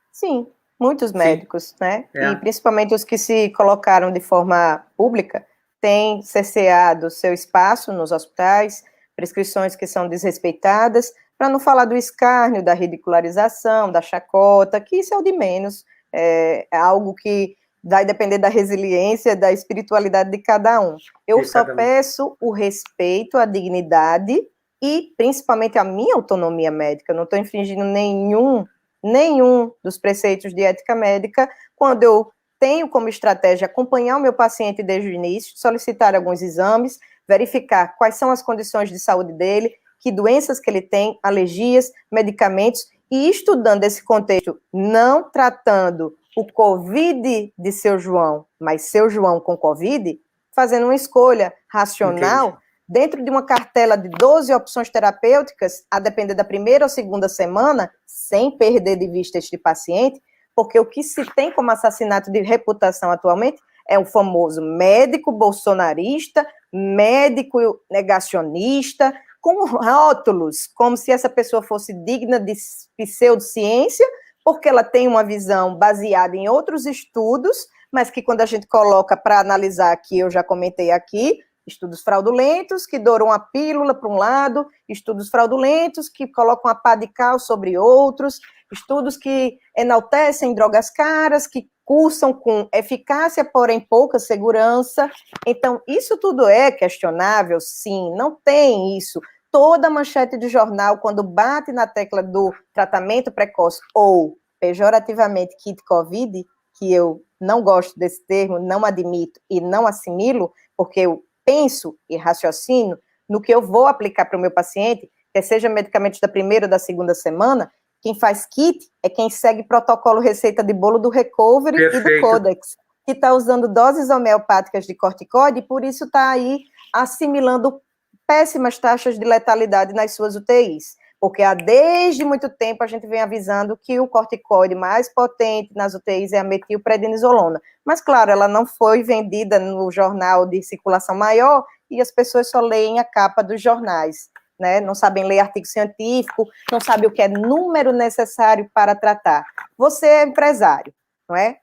Sim, muitos médicos, né? E principalmente os que se colocaram de forma pública, têm cerceado seu espaço nos hospitais, prescrições que são desrespeitadas, para não falar do escárnio, da ridicularização, da chacota, que isso é o de menos, é algo que vai depender da resiliência, da espiritualidade de cada um. Eu só peço o respeito, a dignidade e, principalmente, a minha autonomia médica. Eu não estou infringindo nenhum dos preceitos de ética médica quando eu tenho como estratégia acompanhar o meu paciente desde o início, solicitar alguns exames, verificar quais são as condições de saúde dele, que doenças que ele tem, alergias, medicamentos, e estudando esse contexto, não tratando o COVID de seu João, mas seu João com COVID, fazendo uma escolha racional. Entendi. Dentro de uma cartela de 12 opções terapêuticas, a depender da primeira ou segunda semana, sem perder de vista este paciente, porque o que se tem como assassinato de reputação atualmente é o famoso médico bolsonarista, médico negacionista, com rótulos, como se essa pessoa fosse digna de pseudociência, porque ela tem uma visão baseada em outros estudos, mas que quando a gente coloca para analisar aqui, eu já comentei aqui, estudos fraudulentos que douram uma pílula para um lado, estudos fraudulentos que colocam a pá de cal sobre outros, estudos que enaltecem drogas caras, que cursam com eficácia, porém pouca segurança. Então, isso tudo é questionável, sim, não tem isso. Toda manchete de jornal, quando bate na tecla do tratamento precoce ou, pejorativamente, kit COVID, que eu não gosto desse termo, não admito e não assimilo, porque eu penso e raciocino no que eu vou aplicar para o meu paciente, quer seja medicamentos da primeira ou da segunda semana, quem faz kit é quem segue protocolo receita de bolo do Recovery Perfeito. e do Codex, que está usando doses homeopáticas de corticoide e por isso está aí assimilando péssimas taxas de letalidade nas suas UTIs. Porque desde muito tempo a gente vem avisando que o corticoide mais potente nas UTIs é a metilprednisolona. Mas, claro, ela não foi vendida no jornal de circulação maior e as pessoas só leem a capa dos jornais, né? Não sabem ler artigo científico, não sabem o que é número necessário para tratar. Você é empresário, não é?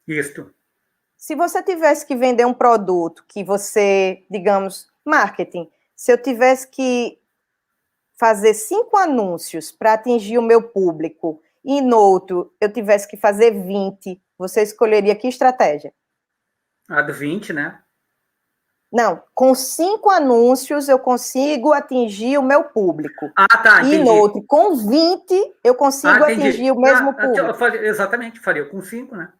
Isso. Se você tivesse que vender um produto que você, digamos, marketing, se eu tivesse que fazer 5 anúncios para atingir o meu público e no outro eu tivesse que fazer 20, você escolheria que estratégia? A do 20, né? Não, com 5 anúncios eu consigo atingir o meu público. Ah, tá, entendi. E no outro, com 20, eu consigo atingir o mesmo público. Exatamente, faria com 5, né?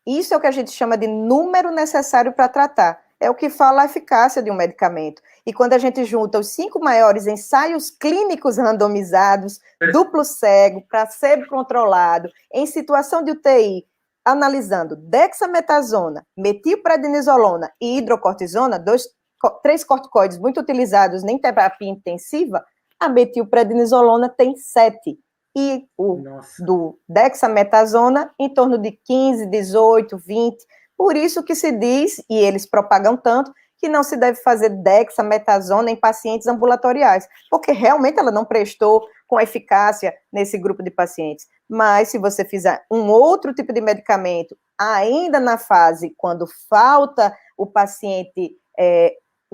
Isso é o que a gente chama de número necessário para tratar. É o que fala a eficácia de um medicamento. E quando a gente junta os 5 maiores ensaios clínicos randomizados, duplo cego, placebo controlado, em situação de UTI, analisando dexametasona, metilprednisolona e hidrocortisona, 3 corticoides muito utilizados em terapia intensiva, a metilprednisolona tem 7. E o do dexametasona em torno de 15, 18, 20. Por isso que se diz, e eles propagam tanto, que não se deve fazer dexametasona em pacientes ambulatoriais, porque realmente ela não prestou com eficácia nesse grupo de pacientes. Mas se você fizer um outro tipo de medicamento, ainda na fase quando falta o paciente,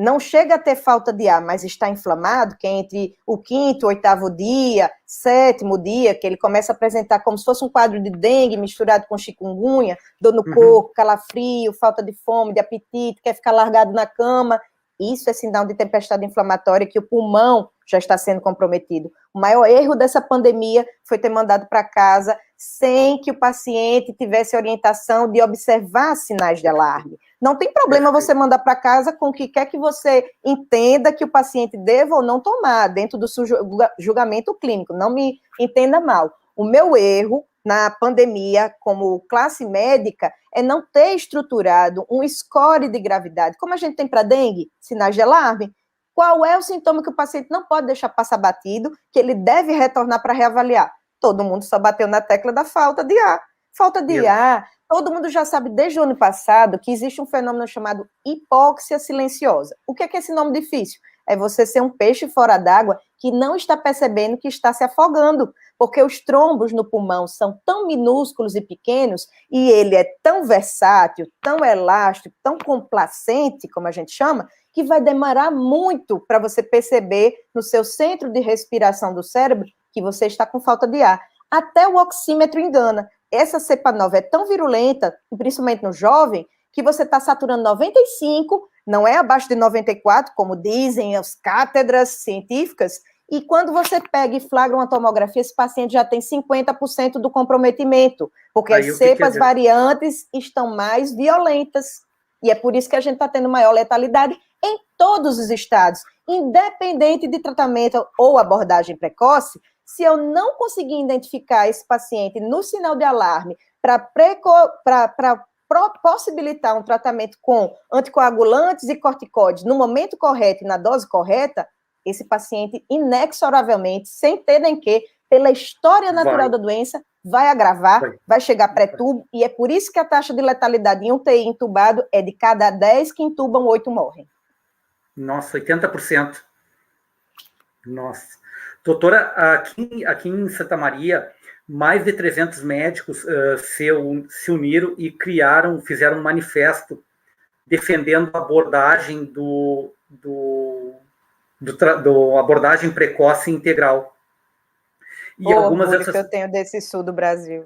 não chega a ter falta de ar, mas está inflamado, que é entre o 5º, 8º dia, 7º dia, que ele começa a apresentar como se fosse um quadro de dengue misturado com chikungunya, dor no corpo, calafrio, falta de fome, de apetite, quer ficar largado na cama. Isso é sinal de tempestade inflamatória, que o pulmão já está sendo comprometido. O maior erro dessa pandemia foi ter mandado para casa sem que o paciente tivesse orientação de observar sinais de alarme. Não tem problema você mandar para casa com o que quer que você entenda que o paciente deva ou não tomar, dentro do seu julgamento clínico. Não me entenda mal. O meu erro na pandemia, como classe médica, é não ter estruturado um score de gravidade. Como a gente tem para dengue, sinais de alarme, qual é o sintoma que o paciente não pode deixar passar batido, que ele deve retornar para reavaliar? Todo mundo só bateu na tecla da falta de ar. Falta de ar, todo mundo já sabe desde o ano passado que existe um fenômeno chamado hipóxia silenciosa. O que é esse nome difícil? É você ser um peixe fora d'água que não está percebendo que está se afogando, porque os trombos no pulmão são tão minúsculos e pequenos, e ele é tão versátil, tão elástico, tão complacente, como a gente chama, que vai demorar muito para você perceber no seu centro de respiração do cérebro que você está com falta de ar. Até o oxímetro engana. Essa cepa nova é tão virulenta, principalmente no jovem, que você está saturando 95, não é abaixo de 94, como dizem as cátedras científicas, e quando você pega e flagra uma tomografia, esse paciente já tem 50% do comprometimento, porque as cepas variantes estão mais violentas, e é por isso que a gente está tendo maior letalidade em todos os estados, independente de tratamento ou abordagem precoce. Se eu não conseguir identificar esse paciente no sinal de alarme para possibilitar um tratamento com anticoagulantes e corticoides no momento correto e na dose correta, esse paciente, inexoravelmente, sem ter nem que, pela história natural da doença, vai agravar, vai chegar pré-tubo, e é por isso que a taxa de letalidade em UTI entubado é de cada 10 que entubam, 8 morrem. Nossa, 80%. Nossa. Doutora, aqui em Santa Maria, mais de 300 médicos se uniram e fizeram um manifesto defendendo a abordagem abordagem precoce integral. E algumas dessas... que eu tenho desse sul do Brasil.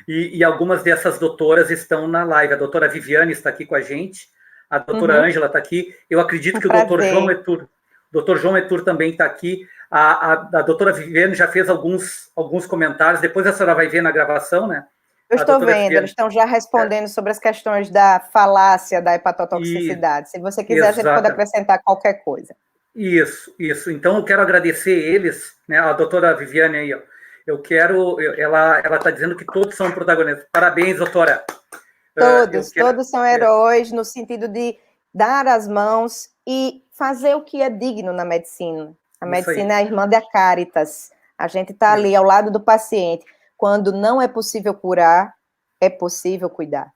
e algumas dessas doutoras estão na live. A doutora Viviane está aqui com a gente, a doutora Ângela está aqui. Eu acredito que o doutor João Etur também está aqui. A doutora Viviane já fez alguns comentários, depois a senhora vai ver na gravação, né? Eu a estou doutora vendo, eles Viviane. estão já respondendo sobre as questões da falácia da E, hepatotoxicidade. Se você quiser, a gente pode exata, acrescentar qualquer coisa. isso. Então, eu quero agradecer eles, né, a doutora Viviane aí, ó. Ela está dizendo que todos são protagonistas. Parabéns, doutora. Eu quero, Todos são heróis no sentido de dar as mãos e fazer o que é digno na medicina. A isso aí. medicina é a irmã da Caritas. A gente está ali Isso. ao lado do paciente. Quando não é possível curar, é possível cuidar.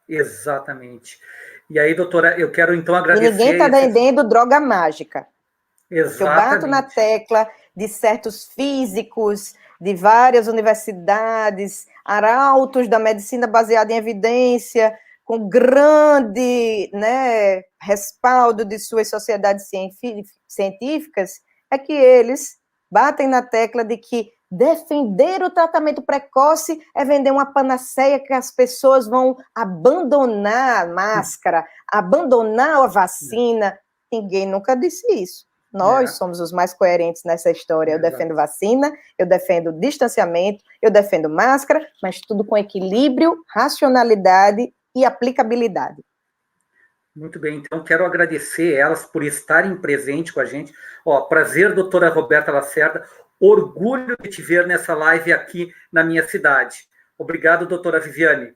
Exatamente. E aí, doutora, eu quero então E ninguém agradecer está vendendo droga mágica. Eu bato na Exatamente. tecla de certos físicos, de várias universidades, arautos da medicina baseada em evidência, com grande, né, respaldo de suas sociedades científicas, é que eles batem na tecla de que defender o tratamento precoce é vender uma panaceia que as pessoas vão abandonar a máscara, abandonar a vacina. Ninguém nunca disse isso. Nós somos os mais coerentes nessa história. Eu defendo vacina, eu defendo distanciamento, eu defendo máscara, mas tudo com equilíbrio, racionalidade e aplicabilidade. Muito bem, então quero agradecer elas por estarem presentes com a gente. Ó, prazer, doutora Roberta Lacerda, orgulho de te ver nessa live aqui na minha cidade. Obrigado, doutora Viviane.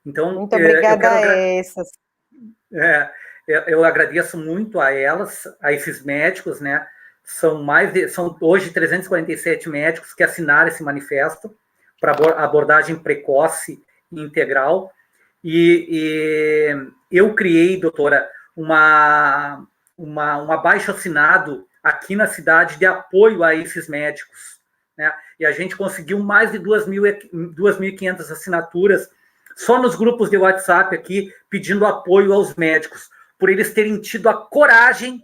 Então, muito obrigada a essas. Eu agradeço muito a elas, a esses médicos, né? São hoje 347 médicos que assinaram esse manifesto para abordagem precoce e integral. E eu criei, doutora, um abaixo-assinado aqui na cidade de apoio a esses médicos, né? E a gente conseguiu mais de 2.500 assinaturas só nos grupos de WhatsApp aqui, pedindo apoio aos médicos, por eles terem tido a coragem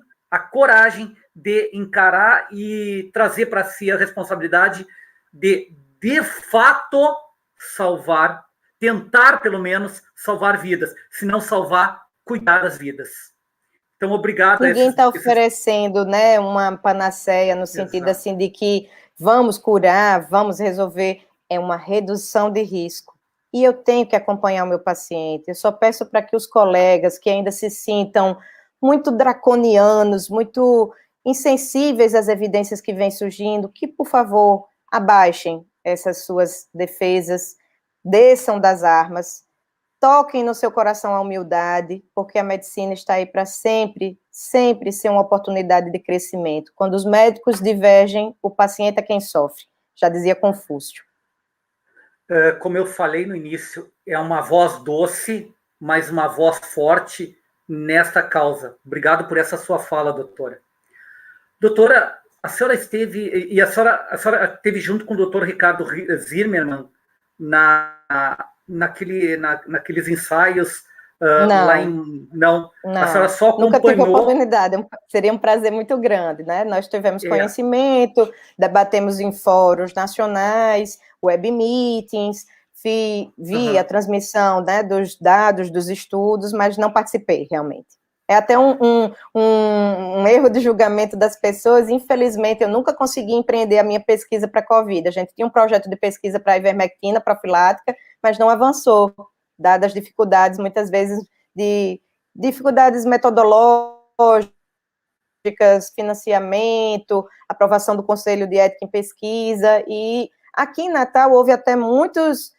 de encarar e trazer para si a responsabilidade de fato, salvar, tentar, pelo menos, salvar vidas. Se não salvar, cuidar das vidas. Então, obrigado. Ninguém está oferecendo, né, uma panaceia no sentido assim de que vamos curar, vamos resolver. É uma redução de risco. E eu tenho que acompanhar o meu paciente. Eu só peço para que os colegas que ainda se sintam muito draconianos, muito insensíveis às evidências que vêm surgindo, que, por favor, abaixem essas suas defesas, desçam das armas, toquem no seu coração a humildade, porque a medicina está aí para sempre, sempre ser uma oportunidade de crescimento. Quando os médicos divergem, o paciente é quem sofre, já dizia Confúcio. Como eu falei no início, é uma voz doce, mas uma voz forte nesta causa. Obrigado por essa sua fala, doutora. Doutora, a senhora esteve, e a senhora esteve junto com o doutor Ricardo Zimmermann naqueles ensaios lá em... Não, a senhora só acompanhou... Nunca tive oportunidade, seria um prazer muito grande, né? Nós tivemos conhecimento, debatemos em fóruns nacionais, web meetings, vi a transmissão, né, dos dados, dos estudos, mas não participei, realmente. É até um erro de julgamento das pessoas. Infelizmente, eu nunca consegui empreender a minha pesquisa para a COVID. A gente tinha um projeto de pesquisa para a ivermectina profilática, mas não avançou, dadas as dificuldades, muitas vezes, de dificuldades metodológicas, financiamento, aprovação do Conselho de Ética em Pesquisa, e aqui em Natal houve até muitas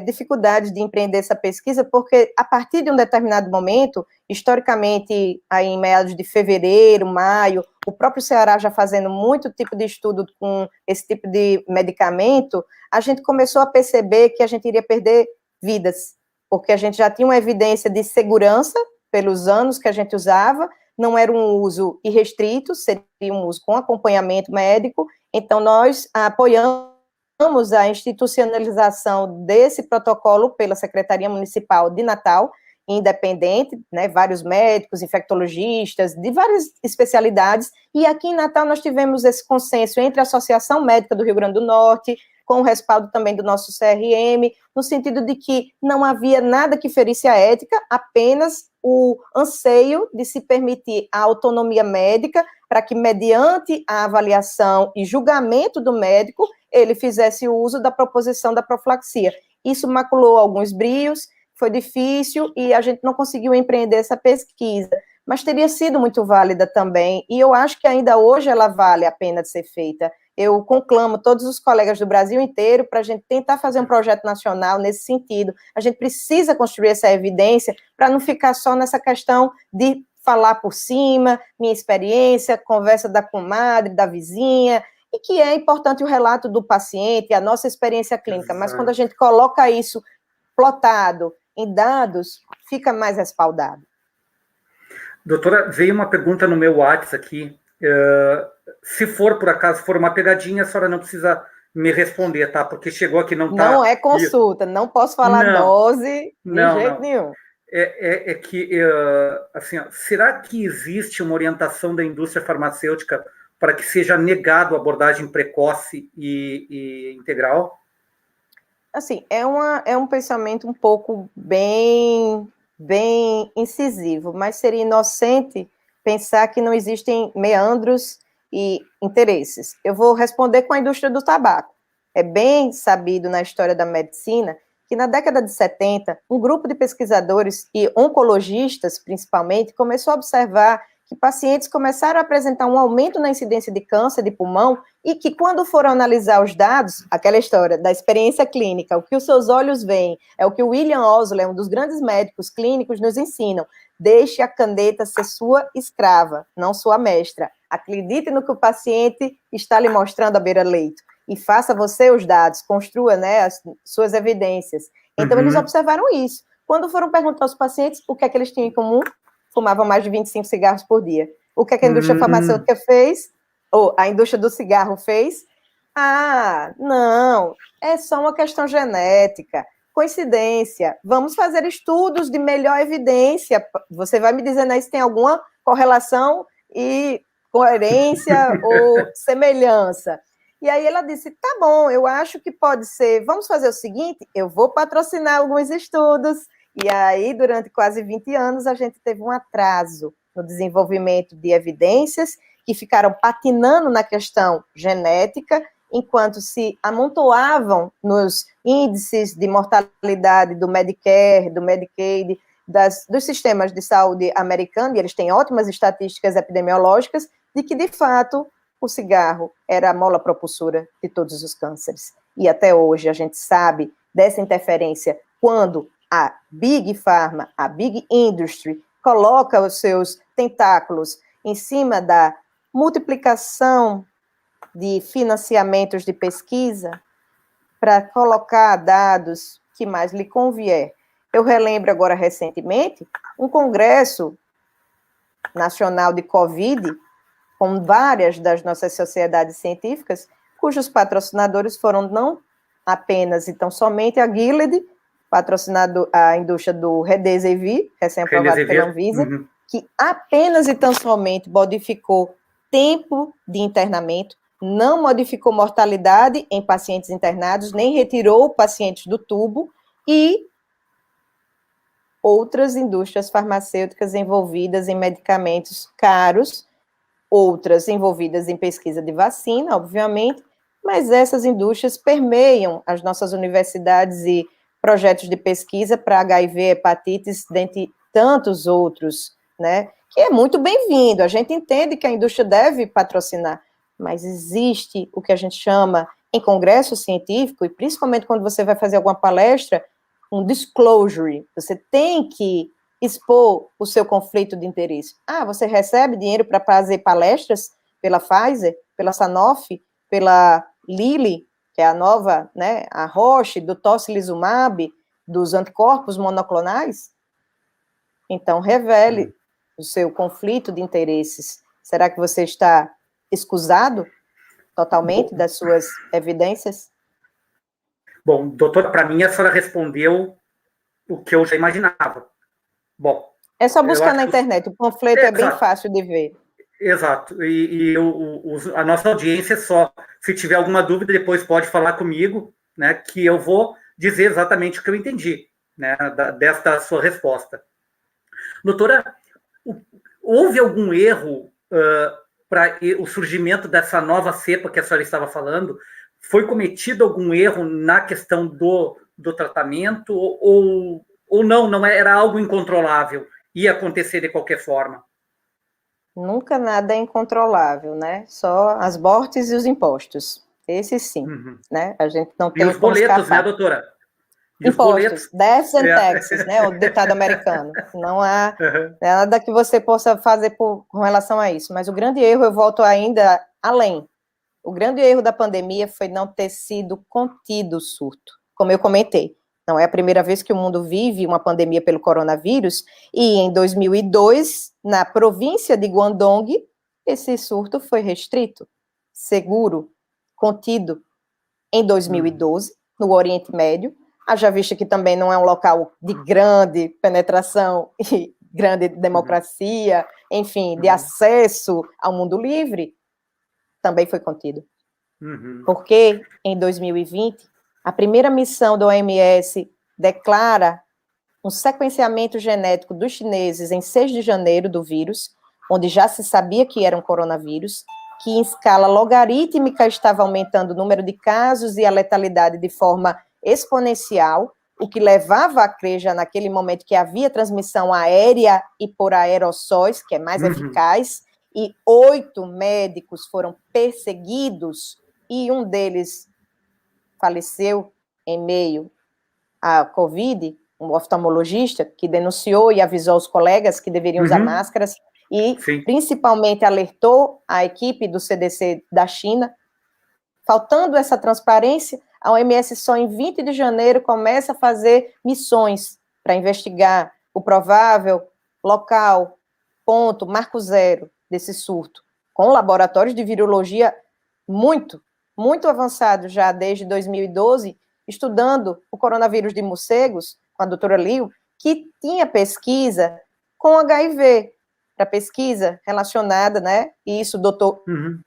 dificuldades de empreender essa pesquisa, porque a partir de um determinado momento, historicamente, aí em meados de fevereiro, maio, o próprio Ceará já fazendo muito tipo de estudo com esse tipo de medicamento, a gente começou a perceber que a gente iria perder vidas, porque a gente já tinha uma evidência de segurança pelos anos que a gente usava, não era um uso irrestrito, seria um uso com acompanhamento médico, então nós apoiamos a institucionalização desse protocolo pela Secretaria Municipal de Natal, independente, né, vários médicos, infectologistas, de várias especialidades, e aqui em Natal nós tivemos esse consenso entre a Associação Médica do Rio Grande do Norte, com o respaldo também do nosso CRM, no sentido de que não havia nada que ferisse a ética, apenas o anseio de se permitir a autonomia médica para que, mediante a avaliação e julgamento do médico, ele fizesse o uso da proposição da profilaxia. Isso maculou alguns brios, foi difícil e a gente não conseguiu empreender essa pesquisa, mas teria sido muito válida também, e eu acho que ainda hoje ela vale a pena de ser feita. Eu conclamo todos os colegas do Brasil inteiro para a gente tentar fazer um projeto nacional nesse sentido. A gente precisa construir essa evidência para não ficar só nessa questão de falar por cima, minha experiência, conversa da comadre, da vizinha, e que é importante o relato do paciente, a nossa experiência clínica, mas quando a gente coloca isso plotado em dados, fica mais respaldado. Doutora, veio uma pergunta no meu WhatsApp aqui. Se for, por acaso, for uma pegadinha, a senhora não precisa me responder, tá? Porque chegou aqui, não tá... Não é consulta, não posso falar dose de jeito nenhum. É que, assim, ó, será que existe uma orientação da indústria farmacêutica para que seja negado a abordagem precoce e integral? Assim, é um pensamento um pouco bem incisivo, mas seria inocente pensar que não existem meandros e interesses. Eu vou responder com a indústria do tabaco. É bem sabido na história da medicina que na década de 70, um grupo de pesquisadores e oncologistas, principalmente, começou a observar que pacientes começaram a apresentar um aumento na incidência de câncer de pulmão e que, quando foram analisar os dados, aquela história da experiência clínica, o que os seus olhos veem, é o que o William Osler, um dos grandes médicos clínicos, nos ensinam. Deixe a caneta ser sua escrava, não sua mestra. Acredite no que o paciente está lhe mostrando à beira-leito e faça você os dados, construa, né, as suas evidências. Então, eles observaram isso. Quando foram perguntar aos pacientes o que é que eles tinham em comum, fumavam mais de 25 cigarros por dia. O que é que a indústria farmacêutica fez? Ou a indústria do cigarro fez? Ah, não, é só uma questão genética. Coincidência. Vamos fazer estudos de melhor evidência. Você vai me dizendo aí se tem alguma correlação e coerência ou semelhança. E aí ela disse, tá bom, eu acho que pode ser, vamos fazer o seguinte, eu vou patrocinar alguns estudos. E aí, durante quase 20 anos, a gente teve um atraso no desenvolvimento de evidências que ficaram patinando na questão genética, enquanto se amontoavam nos índices de mortalidade do Medicare, do Medicaid, dos sistemas de saúde americanos, e eles têm ótimas estatísticas epidemiológicas, de que, de fato, o cigarro era a mola propulsora de todos os cânceres. E até hoje a gente sabe dessa interferência quando a Big Pharma, a Big Industry, coloca os seus tentáculos em cima da multiplicação de financiamentos de pesquisa para colocar dados que mais lhe convier. Eu relembro agora recentemente um congresso nacional de Covid, com várias das nossas sociedades científicas, cujos patrocinadores foram não apenas, então, somente a Gilead, patrocinado a indústria do Remdesivir, recém-aprovado pela Anvisa, que apenas e tão somente modificou tempo de internamento, não modificou mortalidade em pacientes internados, nem retirou pacientes do tubo, e outras indústrias farmacêuticas envolvidas em medicamentos caros, outras envolvidas em pesquisa de vacina, obviamente, mas essas indústrias permeiam as nossas universidades e projetos de pesquisa para HIV, hepatites, dentre tantos outros, né? Que é muito bem-vindo. A gente entende que a indústria deve patrocinar, mas existe o que a gente chama, em congresso científico, e principalmente quando você vai fazer alguma palestra, um disclosure. Você tem que expor o seu conflito de interesse. Ah, você recebe dinheiro para fazer palestras pela Pfizer, pela Sanofi, pela Lilly, que é a nova, né, a Roche, do tocilizumab, dos anticorpos monoclonais? Então, revele o seu conflito de interesses. Será que você está escusado totalmente das suas evidências? Bom, doutora, para mim a senhora respondeu o que eu já imaginava. Bom, é só buscar na internet, o panfleto é bem fácil de ver. Exato, e a nossa audiência só, se tiver alguma dúvida, depois pode falar comigo, né, que eu vou dizer exatamente o que eu entendi, né, desta sua resposta. Doutora, houve algum erro para o surgimento dessa nova cepa que a senhora estava falando? Foi cometido algum erro na questão do tratamento ou não era algo incontrolável, ia acontecer de qualquer forma? Nunca nada é incontrolável, né? Só as mortes e os impostos. Esse sim, né? A gente não tem E os boletos, né, doutora? E impostos, deaths and taxes, né? O ditado americano. Não há nada que você possa fazer com relação a isso. Mas o grande erro, eu volto ainda além. O grande erro da pandemia foi não ter sido contido o surto. Como eu comentei, não é a primeira vez que o mundo vive uma pandemia pelo coronavírus, e em 2002, na província de Guangdong, esse surto foi restrito, seguro, contido. Em 2012, no Oriente Médio, haja vista que também não é um local de grande penetração e grande democracia, enfim, de acesso ao mundo livre, também foi contido. Porque, em 2020, a primeira missão da OMS declara um sequenciamento genético dos chineses em 6 de janeiro do vírus, onde já se sabia que era um coronavírus, que em escala logarítmica estava aumentando o número de casos e a letalidade de forma exponencial, o que levava a crer já naquele momento que havia transmissão aérea e por aerossóis, que é mais eficaz, e 8 médicos foram perseguidos, e um deles faleceu em meio à Covid, um oftalmologista que denunciou e avisou os colegas que deveriam usar máscaras, e principalmente alertou a equipe do CDC da China. Faltando essa transparência, a OMS só em 20 de janeiro começa a fazer missões para investigar o provável local, ponto, marco zero desse surto, com laboratórios de virologia muito avançados já desde 2012, estudando o coronavírus de morcegos, com a doutora Liu, que tinha pesquisa com HIV, para pesquisa relacionada, né? E isso o doutor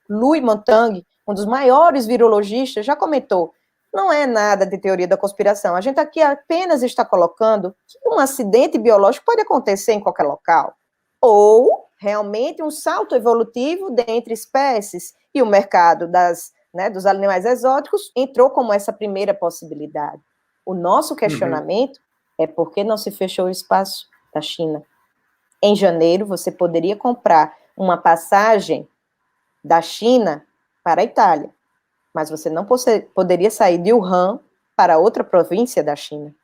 Louis Montang, um dos maiores virologistas, já comentou. Não é nada de teoria da conspiração. A gente aqui apenas está colocando que um acidente biológico pode acontecer em qualquer local. Ou, realmente, um salto evolutivo dentre espécies. E o mercado dos animais exóticos entrou como essa primeira possibilidade. O nosso questionamento é por que não se fechou o espaço da China. Em janeiro, você poderia comprar uma passagem da China para a Itália, mas você não poderia sair de Wuhan para outra província da China.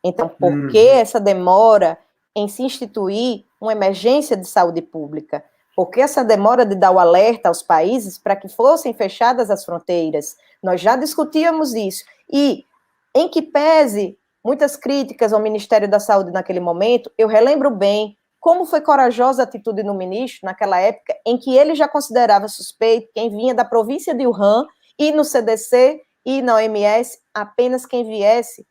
Então, por que essa demora em se instituir uma emergência de saúde pública? Por que essa demora de dar o alerta aos países para que fossem fechadas as fronteiras? Nós já discutíamos isso. E, em que pese muitas críticas ao Ministério da Saúde naquele momento, eu relembro bem como foi corajosa a atitude do ministro naquela época, em que ele já considerava suspeito quem vinha da província de Wuhan, e no CDC e na OMS apenas quem viesse,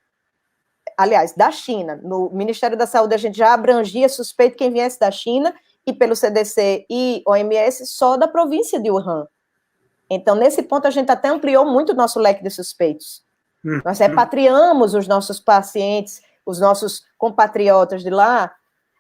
aliás, da China. No Ministério da Saúde a gente já abrangia suspeito quem viesse da China, e pelo CDC e OMS só da província de Wuhan. Então, nesse ponto, a gente até ampliou muito o nosso leque de suspeitos. Nós repatriamos os nossos pacientes, os nossos compatriotas de lá.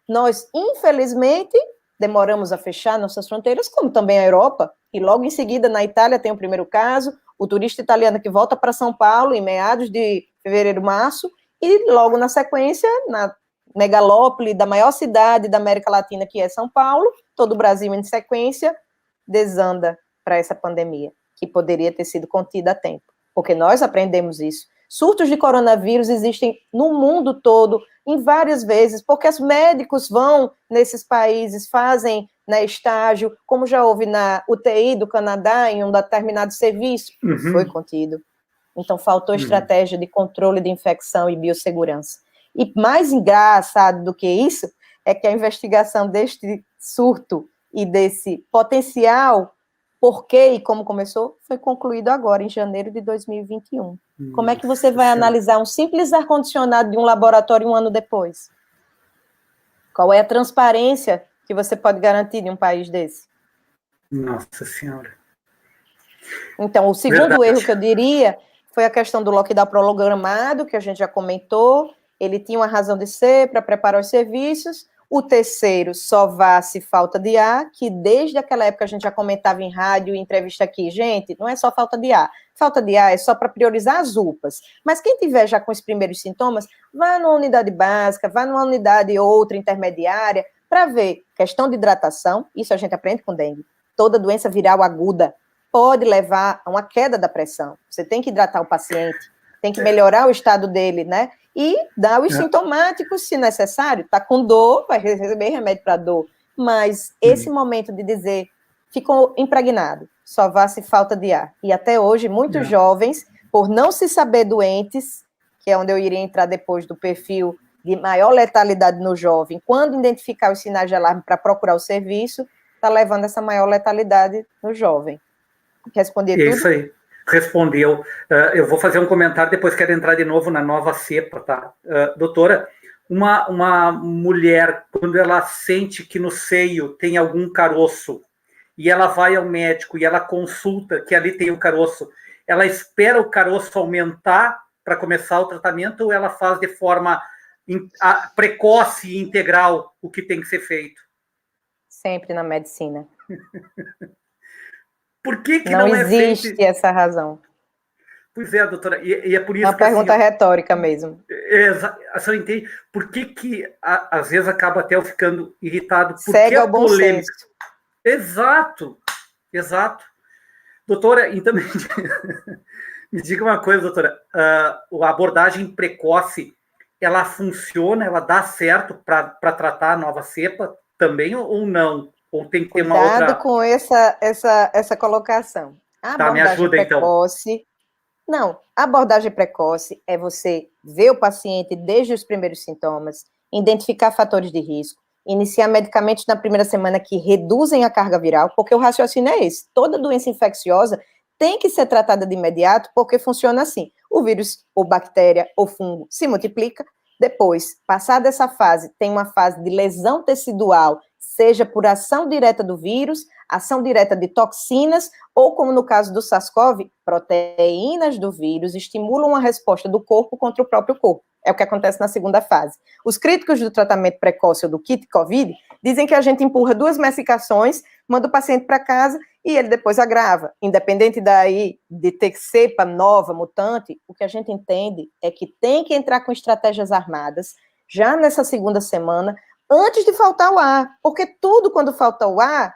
Nós, infelizmente, demoramos a fechar nossas fronteiras, como também a Europa, e logo em seguida, na Itália, tem o primeiro caso, o turista italiano que volta para São Paulo em meados de fevereiro, março, e logo na sequência, na megalópole da maior cidade da América Latina, que é São Paulo, todo o Brasil em sequência, desanda para essa pandemia, que poderia ter sido contida a tempo, porque nós aprendemos isso. Surtos de coronavírus existem no mundo todo, em várias vezes, porque os médicos vão nesses países, fazem estágio, como já houve na UTI do Canadá, em um determinado serviço, foi contido. Então, faltou estratégia de controle de infecção e biossegurança. E mais engraçado do que isso, é que a investigação deste surto e desse potencial porquê e como começou, foi concluído agora, em janeiro de 2021. Como é que você vai analisar um simples ar-condicionado de um laboratório um ano depois? Qual é a transparência que você pode garantir de um país desse? Nossa Senhora. Então, o segundo erro que eu diria foi a questão do lockdown programado, que a gente já comentou. Ele tinha uma razão de ser para preparar os serviços. O terceiro, só vá se falta de ar, que desde aquela época a gente já comentava em rádio, em entrevista aqui, gente, não é só falta de ar. Falta de ar é só para priorizar as UPAs. Mas quem tiver já com os primeiros sintomas, vá numa unidade básica, vá numa unidade outra intermediária, para ver questão de hidratação, isso a gente aprende com dengue. Toda doença viral aguda pode levar a uma queda da pressão. Você tem que hidratar o paciente, tem que melhorar o estado dele, né? E dar os sintomáticos, se necessário. Está com dor, vai receber remédio para dor. Mas esse momento de dizer, ficou impregnado, só vá se falta de ar. E até hoje, muitos jovens, por não se saber doentes, que é onde eu iria entrar depois do perfil de maior letalidade no jovem, quando identificar os sinais de alarme para procurar o serviço, está levando essa maior letalidade no jovem. Respondi tudo? Isso aí. Respondeu. Eu vou fazer um comentário, depois quero entrar de novo na nova cepa, tá? Doutora, uma mulher, quando ela sente que no seio tem algum caroço, e ela vai ao médico e ela consulta que ali tem o caroço, ela espera o caroço aumentar para começar o tratamento, ou ela faz de forma precoce e integral o que tem que ser feito? Sempre na medicina. Por que não não existe é feito... essa razão? Pois é, doutora, e é por isso uma que... Uma pergunta assim, retórica mesmo. A senhora entende? Por que às vezes acaba até eu ficando irritado? Segue ao bom senso. Exato, exato. Doutora, então me diga uma coisa, doutora, a abordagem precoce, ela funciona, ela dá certo para tratar a nova cepa também ou não? Ou tem que ter uma outra... Cuidado com essa colocação. A tá, me ajuda precoce, então. Não, a abordagem precoce é você ver o paciente desde os primeiros sintomas, identificar fatores de risco, iniciar medicamentos na primeira semana que reduzem a carga viral, porque o raciocínio é esse. Toda doença infecciosa tem que ser tratada de imediato, porque funciona assim. O vírus, ou bactéria, ou fungo se multiplica, depois, passada essa fase, tem uma fase de lesão tecidual, seja por ação direta do vírus, ação direta de toxinas, ou como no caso do SARS-CoV, proteínas do vírus estimulam a resposta do corpo contra o próprio corpo. É o que acontece na segunda fase. Os críticos do tratamento precoce ou do kit COVID dizem que a gente empurra 2 medicações, manda o paciente para casa e ele depois agrava. Independente daí de ter cepa nova, mutante, o que a gente entende é que tem que entrar com estratégias armadas já nessa segunda semana, antes de faltar o ar, porque tudo quando falta o ar,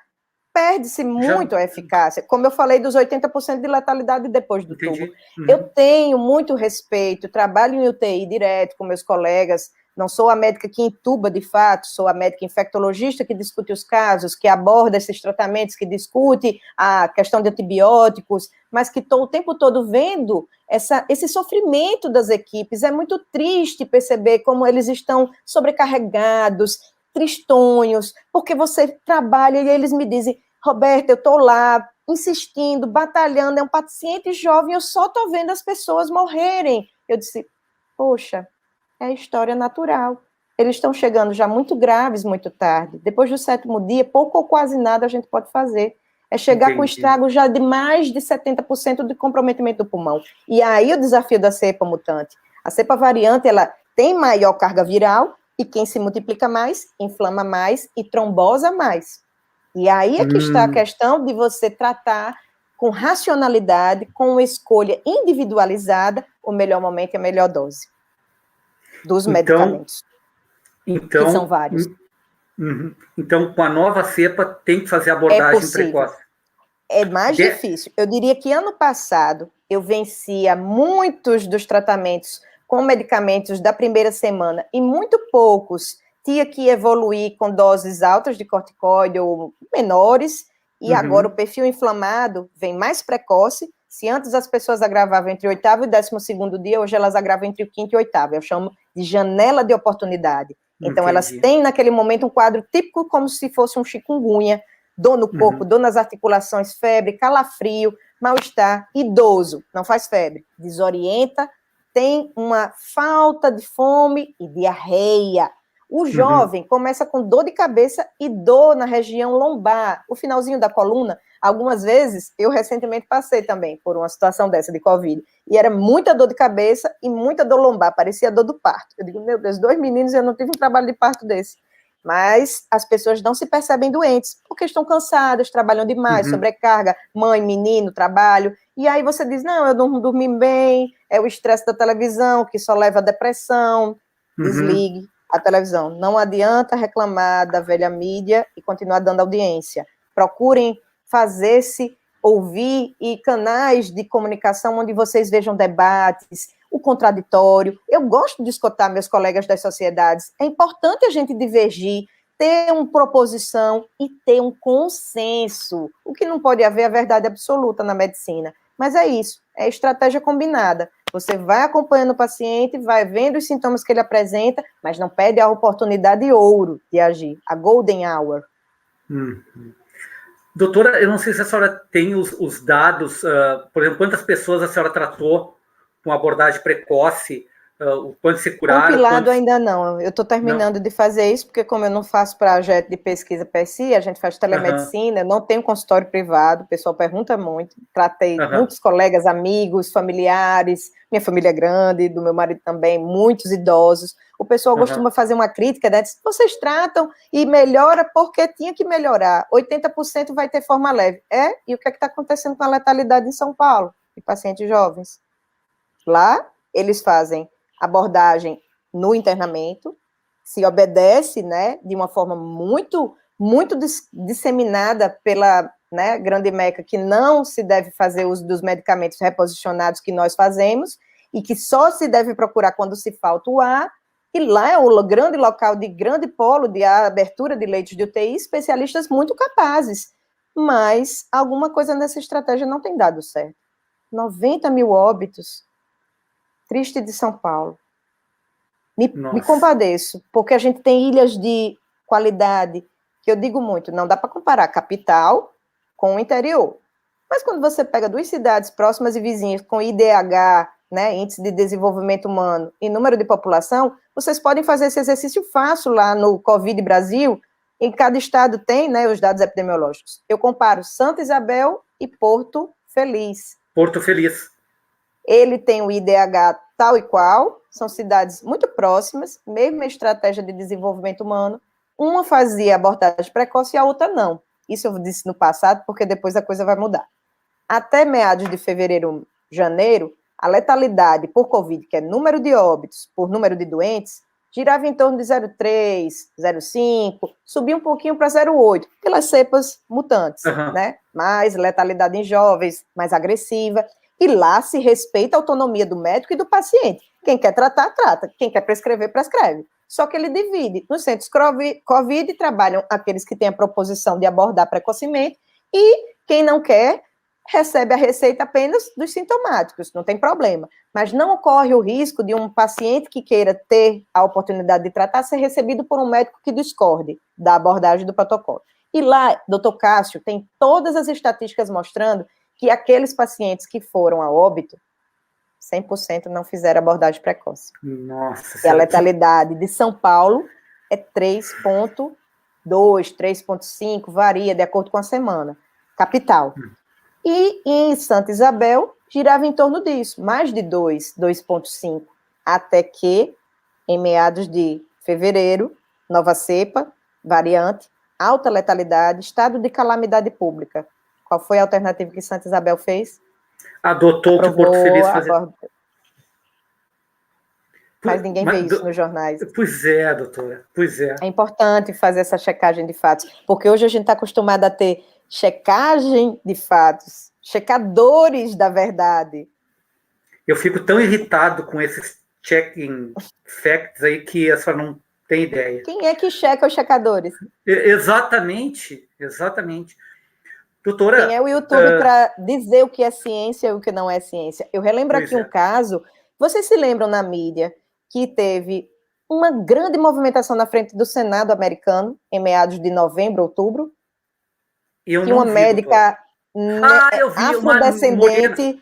perde-se muito a eficácia. Como eu falei dos 80% de letalidade depois do tubo. Eu tenho muito respeito, trabalho em UTI direto com meus colegas, não sou a médica que intuba de fato, sou a médica infectologista que discute os casos, que aborda esses tratamentos, que discute a questão de antibióticos, mas que estou o tempo todo vendo esse sofrimento das equipes. É muito triste perceber como eles estão sobrecarregados, tristonhos, porque você trabalha e eles me dizem: Roberta, eu estou lá insistindo, batalhando, é um paciente jovem, eu só estou vendo as pessoas morrerem. Eu disse, poxa, é a história natural. Eles estão chegando já muito graves, muito tarde. Depois do 7º dia, pouco ou quase nada a gente pode fazer. É chegar com estrago já de mais de 70% de comprometimento do pulmão. E aí o desafio da cepa mutante. A cepa variante, ela tem maior carga viral, e quem se multiplica mais, inflama mais e trombosa mais. E aí é que está a questão de você tratar com racionalidade, com escolha individualizada, o melhor momento e a melhor dose dos medicamentos, que são vários. Então, com a nova cepa, tem que fazer abordagem precoce. É mais difícil. Eu diria que ano passado, eu vencia muitos dos tratamentos com medicamentos da primeira semana, e muito poucos tinha que evoluir com doses altas de corticoide ou menores, e agora o perfil inflamado vem mais precoce. Se antes as pessoas agravavam entre o 8º e 12º dia, hoje elas agravam entre o 5º e 8º. Eu chamo de janela de oportunidade. Então, elas têm naquele momento um quadro típico como se fosse um chikungunya, dor no corpo, dor nas articulações, febre, calafrio, mal-estar, idoso, não faz febre, desorienta, tem uma falta de fome e diarreia. O jovem começa com dor de cabeça e dor na região lombar, o finalzinho da coluna. Algumas vezes, eu recentemente passei também por uma situação dessa de Covid, e era muita dor de cabeça e muita dor lombar, parecia dor do parto. Eu digo, meu Deus, 2 meninos, eu não tive um trabalho de parto desse. mas as pessoas não se percebem doentes, porque estão cansadas, trabalham demais, sobrecarga, mãe, menino, trabalho, e aí você diz, não, eu não dormi bem, é o estresse da televisão, que só leva à depressão, desligue a televisão. Não adianta reclamar da velha mídia e continuar dando audiência. Procurem fazer-se ouvir e canais de comunicação onde vocês vejam debates, o contraditório. Eu gosto de escutar meus colegas das sociedades. É importante a gente divergir, ter uma proposição e ter um consenso. O que não pode haver é a verdade absoluta na medicina. Mas é isso, é estratégia combinada. Você vai acompanhando o paciente, vai vendo os sintomas que ele apresenta, mas não perde a oportunidade de ouro de agir, a golden hour. Doutora, eu não sei se a senhora tem os dados, por exemplo, quantas pessoas a senhora tratou com abordagem precoce, quantos se curaram? Compilado ainda não, eu estou terminando de fazer isso, porque como eu não faço projeto de pesquisa PSI, a gente faz telemedicina, não tenho consultório privado, o pessoal pergunta muito, tratei muitos colegas, amigos, familiares, minha família é grande, do meu marido também, muitos idosos, o pessoal costuma fazer uma crítica, né? Vocês tratam e melhora porque tinha que melhorar, 80% vai ter forma leve, e o que está acontecendo com a letalidade em São Paulo, de pacientes jovens? Lá, eles fazem abordagem no internamento, se obedece, né, de uma forma muito disseminada pela, né, grande meca, que não se deve fazer uso dos medicamentos reposicionados que nós fazemos, e que só se deve procurar quando se falta o ar, e lá é o grande local de grande polo de abertura de leitos de UTI, especialistas muito capazes, mas alguma coisa nessa estratégia não tem dado certo. 90 mil óbitos, triste de São Paulo. Me compadeço, porque a gente tem ilhas de qualidade, que eu digo muito, não dá para comparar capital com o interior. Mas quando você pega duas cidades próximas e vizinhas com IDH, né, Índice de Desenvolvimento Humano, e número de população, vocês podem fazer esse exercício fácil lá no Covid Brasil, em cada estado tem, né, os dados epidemiológicos. Eu comparo Santa Isabel e Porto Feliz. Porto Feliz. Ele tem o IDH tal e qual, são cidades muito próximas, mesma estratégia de desenvolvimento humano, uma fazia abordagem precoce e a outra não. Isso eu disse no passado, porque depois a coisa vai mudar. Até meados de fevereiro, janeiro, a letalidade por Covid, que é número de óbitos por número de doentes, girava em torno de 0,3, 0,5, subia um pouquinho para 0,8, pelas cepas mutantes, né? Mais letalidade em jovens, mais agressiva. E lá se respeita a autonomia do médico e do paciente. Quem quer tratar, trata. Quem quer prescrever, prescreve. Só que ele divide. Nos centros Covid trabalham aqueles que têm a proposição de abordar precocemente e quem não quer recebe a receita apenas dos sintomáticos, não tem problema. Mas não ocorre o risco de um paciente que queira ter a oportunidade de tratar ser recebido por um médico que discorde da abordagem do protocolo. E lá, doutor Cássio, tem todas as estatísticas mostrando que aqueles pacientes que foram a óbito, 100% não fizeram abordagem precoce. Nossa. E a letalidade de São Paulo é 3,2, 3,5, varia de acordo com a semana. Capital. E em Santa Isabel, girava em torno disso, mais de 2, 2,5. Até que, em meados de fevereiro, nova cepa, variante, alta letalidade, estado de calamidade pública. Qual foi a alternativa que Santa Isabel fez? Adotou o que Porto Feliz fazia. Mas ninguém vê isso nos jornais. Pois é, doutora, pois é. É importante fazer essa checagem de fatos, porque hoje a gente está acostumado a ter checagem de fatos, checadores da verdade. Eu fico tão irritado com esses checking facts aí que a senhora não tem ideia. Quem é que checa os checadores? Exatamente. Doutora, quem é o YouTube para dizer o que é ciência e o que não é ciência? Eu relembro aqui um caso, vocês se lembram na mídia, que teve uma grande movimentação na frente do Senado americano, em meados de novembro, outubro, que uma médica afrodescendente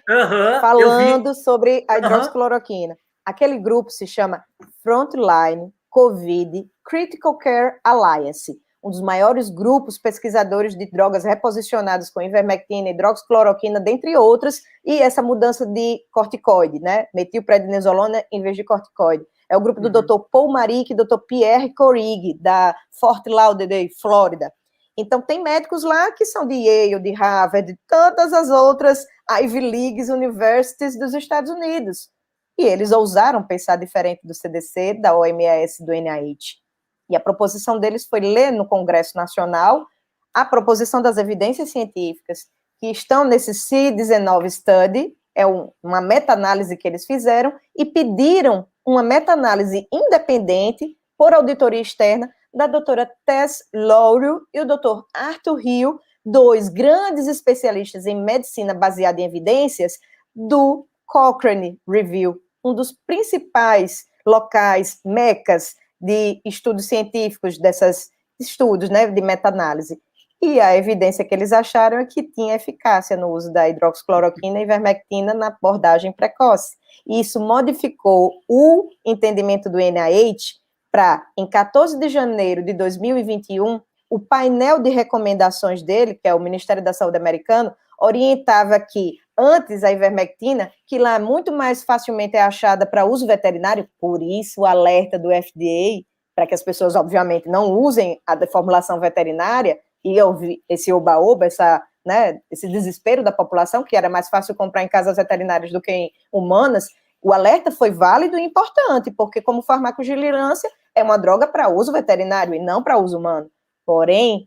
falando sobre a hidroxicloroquina. Aquele grupo se chama Frontline COVID Critical Care Alliance, um dos maiores grupos pesquisadores de drogas reposicionadas com ivermectina, hidroxicloroquina, dentre outras, e essa mudança de corticoide, né? Metilprednisolona em vez de corticoide. É o grupo do Dr. Paul Marik e Dr. Pierre Korig, da Fort Lauderdale, Flórida. Então, tem médicos lá que são de Yale, de Harvard, de todas as outras Ivy Leagues Universities dos Estados Unidos. E eles ousaram pensar diferente do CDC, da OMS, do NIH. E a proposição deles foi ler no Congresso Nacional a proposição das evidências científicas que estão nesse C19 Study, é uma meta-análise que eles fizeram, e pediram uma meta-análise independente por auditoria externa da doutora Tess Lowry e o doutor Arthur Hill, dois grandes especialistas em medicina baseada em evidências, do Cochrane Review, um dos principais locais, mecas de estudos científicos, desses estudos, né, de meta-análise. E a evidência que eles acharam é que tinha eficácia no uso da hidroxicloroquina e ivermectina na abordagem precoce. E isso modificou o entendimento do NIH para, em 14 de janeiro de 2021, o painel de recomendações dele, que é o Ministério da Saúde americano, orientava que antes a ivermectina, que lá muito mais facilmente é achada para uso veterinário, por isso o alerta do FDA, para que as pessoas, obviamente, não usem a formulação veterinária, e houve esse oba-oba, esse desespero da população, que era mais fácil comprar em casas veterinárias do que em humanas, o alerta foi válido e importante, porque como farmacovigilância é uma droga para uso veterinário e não para uso humano. Porém,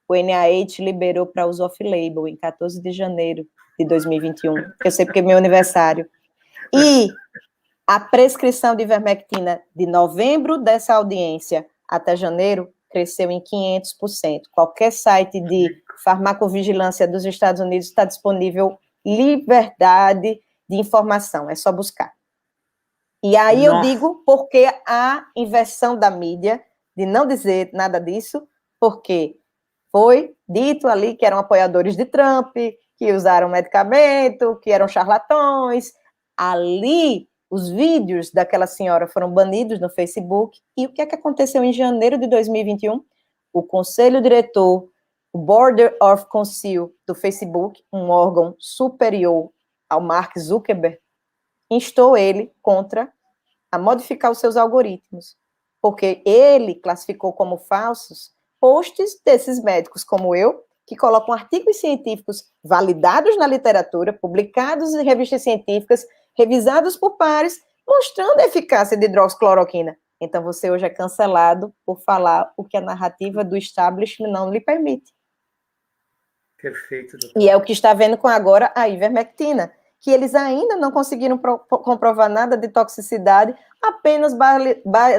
o NIH liberou para uso off-label em 14 de janeiro de 2021. Eu sei porque é meu aniversário. E a prescrição de ivermectina de novembro dessa audiência até janeiro cresceu em 500%. Qualquer site de farmacovigilância dos Estados Unidos está disponível liberdade de informação, é só buscar. E aí eu digo porque a inversão da mídia de não dizer nada disso, porque foi dito ali que eram apoiadores de Trump, que usaram medicamento, que eram charlatões. Ali, os vídeos daquela senhora foram banidos no Facebook. E o que é que aconteceu em janeiro de 2021? O conselho diretor, o Board of Counsel do Facebook, um órgão superior ao Mark Zuckerberg, instou ele contra a modificar os seus algoritmos, porque ele classificou como falsos posts desses médicos como eu, que colocam artigos científicos validados na literatura, publicados em revistas científicas, revisados por pares, mostrando a eficácia de hidroxicloroquina. Então, você hoje é cancelado por falar o que a narrativa do establishment não lhe permite. Perfeito, doutor. E é o que está vendo com agora a ivermectina, que eles ainda não conseguiram comprovar nada de toxicidade, apenas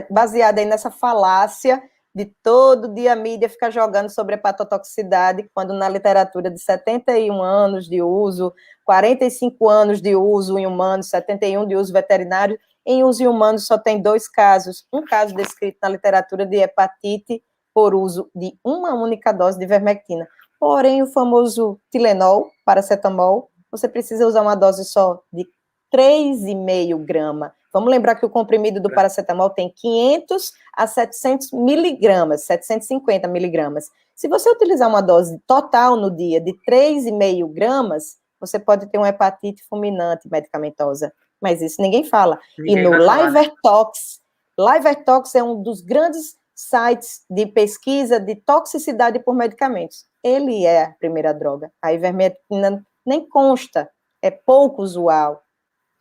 baseada aí nessa falácia de todo dia a mídia ficar jogando sobre hepatotoxicidade, quando na literatura de 71 anos de uso, 45 anos de uso em humanos, 71 de uso veterinário, em uso em humanos só tem 2 casos, um caso descrito na literatura de hepatite por uso de uma única dose de ivermectina. Porém, o famoso Tilenol, paracetamol, você precisa usar uma dose só de 3,5 gramas. Vamos lembrar que o comprimido do paracetamol tem 500 a 700 miligramas, 750 miligramas. Se você utilizar uma dose total no dia de 3,5 gramas, você pode ter uma hepatite fulminante medicamentosa. Mas isso ninguém fala. E no LiverTox, LiverTox é um dos grandes sites de pesquisa de toxicidade por medicamentos. Ele é a primeira droga. A ivermectina nem consta, é pouco usual.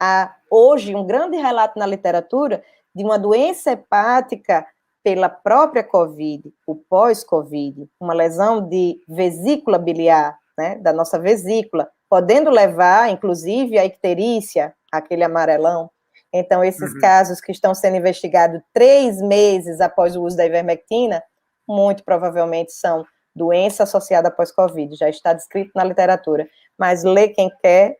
Há hoje um grande relato na literatura de uma doença hepática pela própria COVID, o pós-COVID, uma lesão de vesícula biliar, né, da nossa vesícula, podendo levar, inclusive, a icterícia, aquele amarelão. Então, esses casos que estão sendo investigados 3 meses após o uso da ivermectina, muito provavelmente são doença associada pós-COVID, já está descrito na literatura. Mas lê quem quer,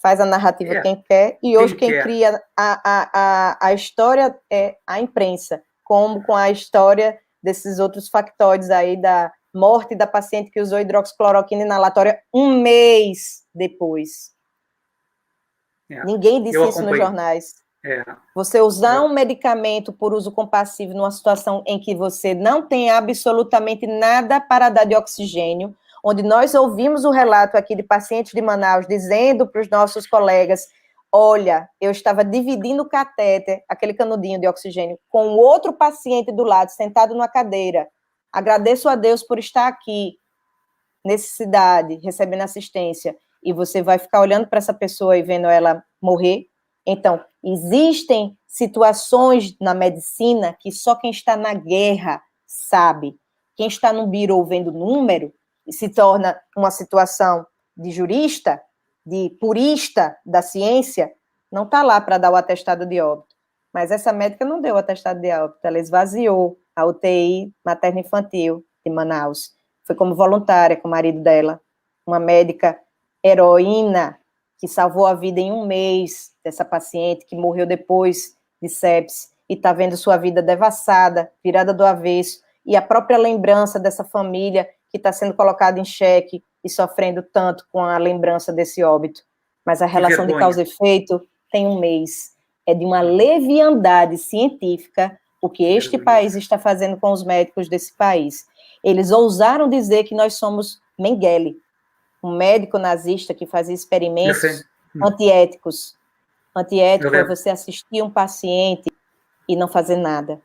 faz a narrativa quem quer, e hoje quem cria a história é a imprensa, como com a história desses outros factóides aí da morte da paciente que usou hidroxicloroquina inalatória 1 mês depois. Ninguém disse isso nos jornais. Você usar um medicamento por uso compassivo numa situação em que você não tem absolutamente nada para dar de oxigênio, onde nós ouvimos o relato aqui de pacientes de Manaus dizendo para os nossos colegas, olha, eu estava dividindo o catéter, aquele canudinho de oxigênio, com outro paciente do lado, sentado numa cadeira. Agradeço a Deus por estar aqui, necessidade, recebendo assistência, e você vai ficar olhando para essa pessoa e vendo ela morrer. Então, existem situações na medicina que só quem está na guerra sabe. Quem está no birô vendo número e se torna uma situação de jurista, de purista da ciência, não está lá para dar o atestado de óbito. Mas essa médica não deu o atestado de óbito, ela esvaziou a UTI materno-infantil de Manaus. Foi como voluntária com o marido dela, uma médica heroína que salvou a vida em um mês dessa paciente, que morreu depois de sepse, e está vendo sua vida devassada, virada do avesso, e a própria lembrança dessa família que está sendo colocada em xeque e sofrendo tanto com a lembrança desse óbito. Mas a relação de causa e efeito tem um mês. É de uma leviandade científica o que este país está fazendo com os médicos desse país. Eles ousaram dizer que nós somos Mengele, um médico nazista que fazia experimentos antiéticos. Antiético é você assistir um paciente e não fazer nada,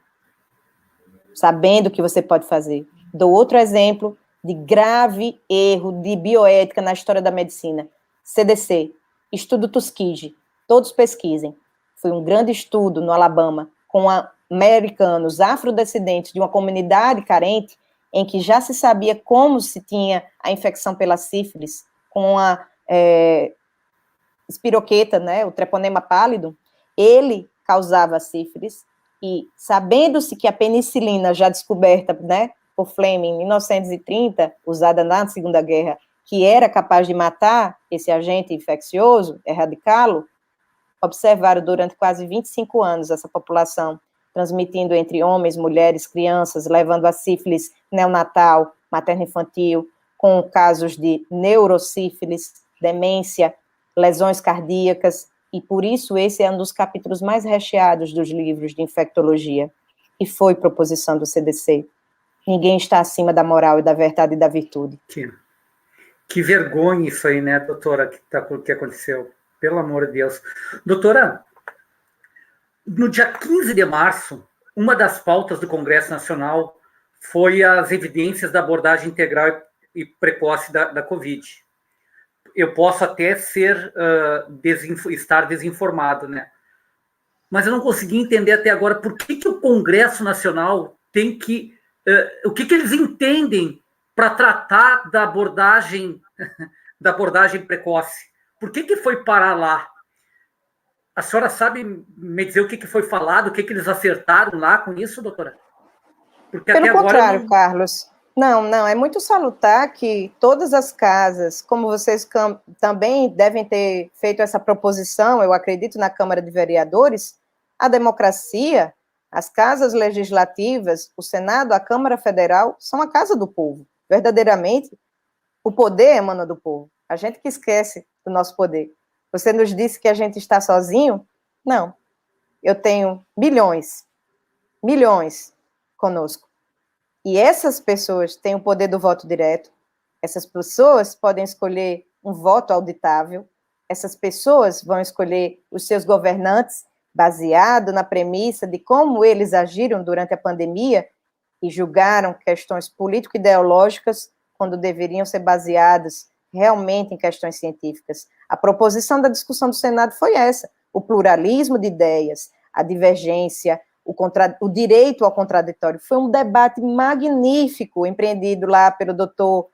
sabendo o que você pode fazer. Dou outro exemplo de grave erro de bioética na história da medicina. CDC, estudo Tuskegee, todos pesquisem. Foi um grande estudo no Alabama, com americanos afrodescendentes de uma comunidade carente, em que já se sabia como se tinha a infecção pela sífilis, com a espiroqueta, né, o treponema pálido. Ele causava sífilis, e sabendo-se que a penicilina, já descoberta, né, por Fleming em 1930, usada na Segunda Guerra, que era capaz de matar esse agente infeccioso, erradicá-lo, observaram durante quase 25 anos essa população, transmitindo entre homens, mulheres, crianças, levando a sífilis neonatal, materno-infantil, com casos de neurosífilis, demência, lesões cardíacas, e por isso esse é um dos capítulos mais recheados dos livros de infectologia, e foi proposição do CDC. Ninguém está acima da moral e da verdade e da virtude. Que vergonha isso aí, né, doutora, que aconteceu. Pelo amor de Deus. Doutora, no dia 15 de março, uma das pautas do Congresso Nacional foi as evidências da abordagem integral e precoce da Covid. Eu posso até estar desinformado, né? Mas eu não consegui entender até agora por que o Congresso Nacional tem que... o que eles entendem para tratar da abordagem precoce. Por que foi parar lá? A senhora sabe me dizer o que foi falado, o que eles acertaram lá com isso, doutora? Porque pelo contrário, não... Carlos. Não, é muito salutar que todas as casas, como vocês também devem ter feito essa proposição, eu acredito, na Câmara de Vereadores, a democracia, as casas legislativas, o Senado, a Câmara Federal, são a casa do povo. Verdadeiramente, o poder emana do povo. A gente que esquece do nosso poder. Você nos disse que a gente está sozinho? Não. Eu tenho milhões conosco. E essas pessoas têm o poder do voto direto, essas pessoas podem escolher um voto auditável, essas pessoas vão escolher os seus governantes baseado na premissa de como eles agiram durante a pandemia e julgaram questões político-ideológicas quando deveriam ser baseadas realmente em questões científicas. A proposição da discussão do Senado foi essa, o pluralismo de ideias, a divergência, o direito ao contraditório. Foi um debate magnífico, empreendido lá pelo doutor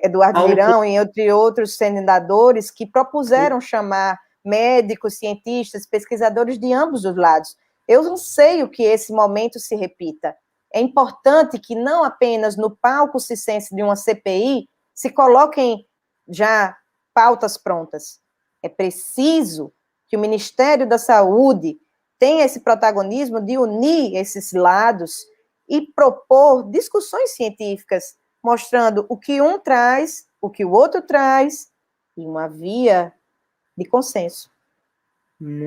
Eduardo Girão e entre outros senadores que propuseram chamar médicos, cientistas, pesquisadores de ambos os lados. Eu anseio que esse momento se repita. É importante que não apenas no palco circense de uma CPI se coloquem já pautas prontas. É preciso que o Ministério da Saúde tenha esse protagonismo de unir esses lados e propor discussões científicas, mostrando o que um traz, o que o outro traz, e uma via de consenso.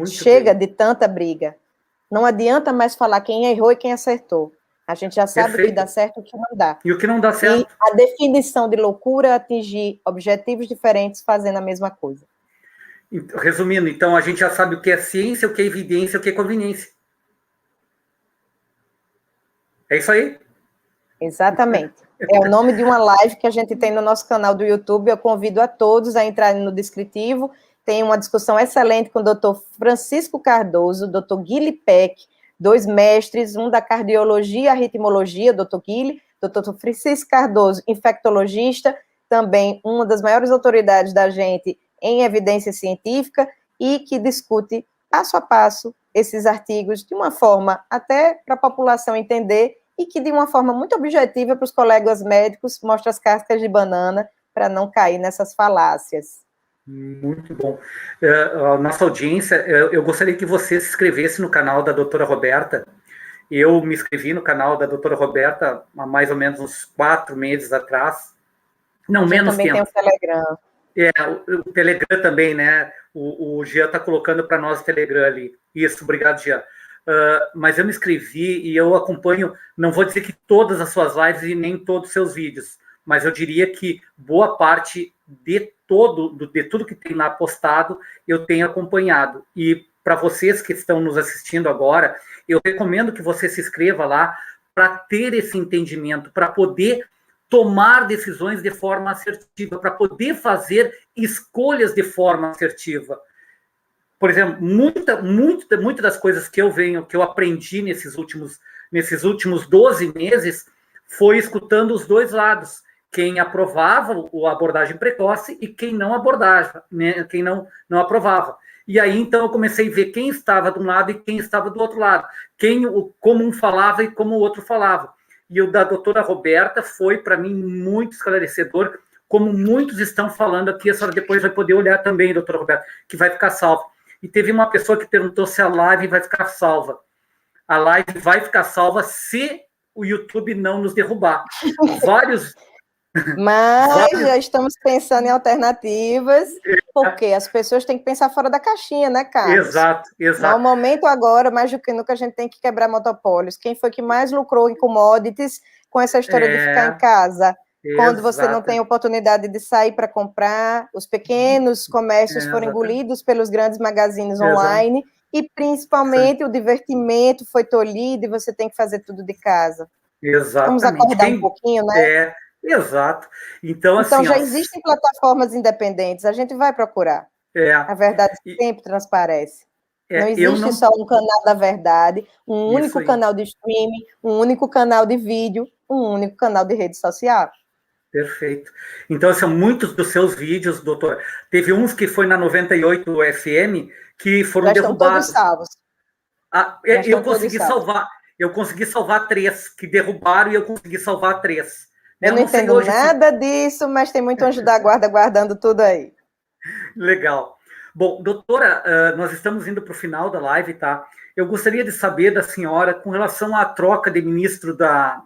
Chega de tanta briga. Não adianta mais falar quem errou e quem acertou. A gente já sabe o que dá certo e o que não dá. E o que não dá certo. E a definição de loucura é atingir objetivos diferentes fazendo a mesma coisa. Resumindo, então, a gente já sabe o que é ciência, o que é evidência, o que é conveniência. É isso aí? Exatamente. É o nome de uma live que a gente tem no nosso canal do YouTube. Eu convido a todos a entrarem no descritivo. Tem uma discussão excelente com o doutor Francisco Cardoso, doutor Guilherme Peck, dois mestres, um da cardiologia e arritmologia, doutor Guilherme, doutor Francisco Cardoso, infectologista, também uma das maiores autoridades da gente em evidência científica e que discute passo a passo esses artigos de uma forma até para a população entender e que, de uma forma muito objetiva para os colegas médicos, mostra as cascas de banana para não cair nessas falácias. Muito bom. A nossa audiência, eu gostaria que você se inscrevesse no canal da doutora Roberta. Eu me inscrevi no canal da doutora Roberta há mais ou menos uns 4 meses atrás. Não, menos tempo. Também tem o Telegram. O Telegram também, né? O Jean está colocando para nós o Telegram ali. Isso, obrigado, Jean. Mas eu me inscrevi e eu acompanho, não vou dizer que todas as suas lives e nem todos os seus vídeos, mas eu diria que boa parte de tudo que tem lá postado, eu tenho acompanhado. E para vocês que estão nos assistindo agora, eu recomendo que você se inscreva lá para ter esse entendimento, para poder tomar decisões de forma assertiva, para poder fazer escolhas de forma assertiva. Por exemplo, muita das coisas que eu aprendi nesses últimos 12 meses foi escutando os dois lados. Quem aprovava a abordagem precoce e quem não abordava, né? Quem não aprovava. E aí, então, eu comecei a ver quem estava de um lado e quem estava do outro lado. Como um falava e como o outro falava. E o da doutora Roberta foi, para mim, muito esclarecedor, como muitos estão falando aqui, a senhora depois vai poder olhar também, doutora Roberta, que vai ficar salva. E teve uma pessoa que perguntou se a live vai ficar salva. A live vai ficar salva se o YouTube não nos derrubar. Mas já estamos pensando em alternativas, porque as pessoas têm que pensar fora da caixinha, né, Carlos? Exato. No momento agora, mais do que nunca, a gente tem que quebrar monopólios. Quem foi que mais lucrou em commodities com essa história de ficar em casa? Quando você não tem oportunidade de sair para comprar, os pequenos comércios foram engolidos pelos grandes magazines online, e principalmente o divertimento foi tolhido e você tem que fazer tudo de casa. Exatamente. Vamos acordar um pouquinho, né? Exato. Então, assim, já existem plataformas independentes, a gente vai procurar. A verdade sempre transparece. Não existe só um canal da verdade, um único canal de streaming, um único canal de vídeo, um único canal de rede social. Perfeito. Então, assim, muitos dos seus vídeos, doutor, teve uns que foi na 98 FM que foram já derrubados. Estão todos salvos. Eu consegui salvar 3 que derrubaram e eu consegui salvar 3. Eu não entendo nada disso, mas tem muito anjo da guarda guardando tudo aí. Legal. Bom, doutora, nós estamos indo para o final da live, tá? Eu gostaria de saber da senhora com relação à troca de ministro da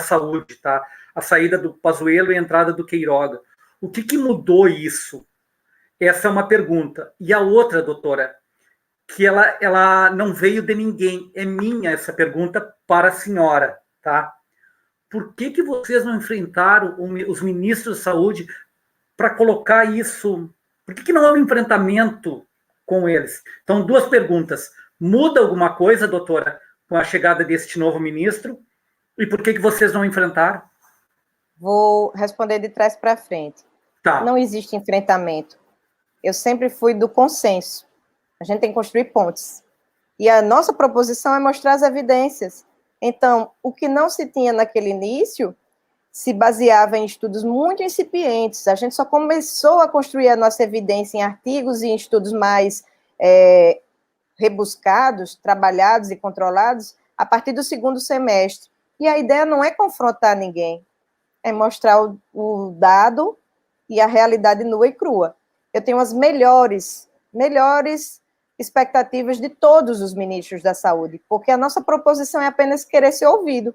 Saúde, tá? A saída do Pazuello e a entrada do Queiroga. O que mudou isso? Essa é uma pergunta. E a outra, doutora, que ela não veio de ninguém. É minha essa pergunta para a senhora, tá? Por que vocês não enfrentaram os ministros de saúde para colocar isso? Por que não há um enfrentamento com eles? Então, 2 perguntas. Muda alguma coisa, doutora, com a chegada deste novo ministro? E por que vocês não enfrentaram? Vou responder de trás para frente. Tá. Não existe enfrentamento. Eu sempre fui do consenso. A gente tem que construir pontes. E a nossa proposição é mostrar as evidências. Então, o que não se tinha naquele início se baseava em estudos muito incipientes. A gente só começou a construir a nossa evidência em artigos e em estudos mais rebuscados, trabalhados e controlados a partir do 2º semestre. E a ideia não é confrontar ninguém, é mostrar o dado e a realidade nua e crua. Eu tenho as melhores expectativas de todos os ministros da saúde, porque a nossa proposição é apenas querer ser ouvido.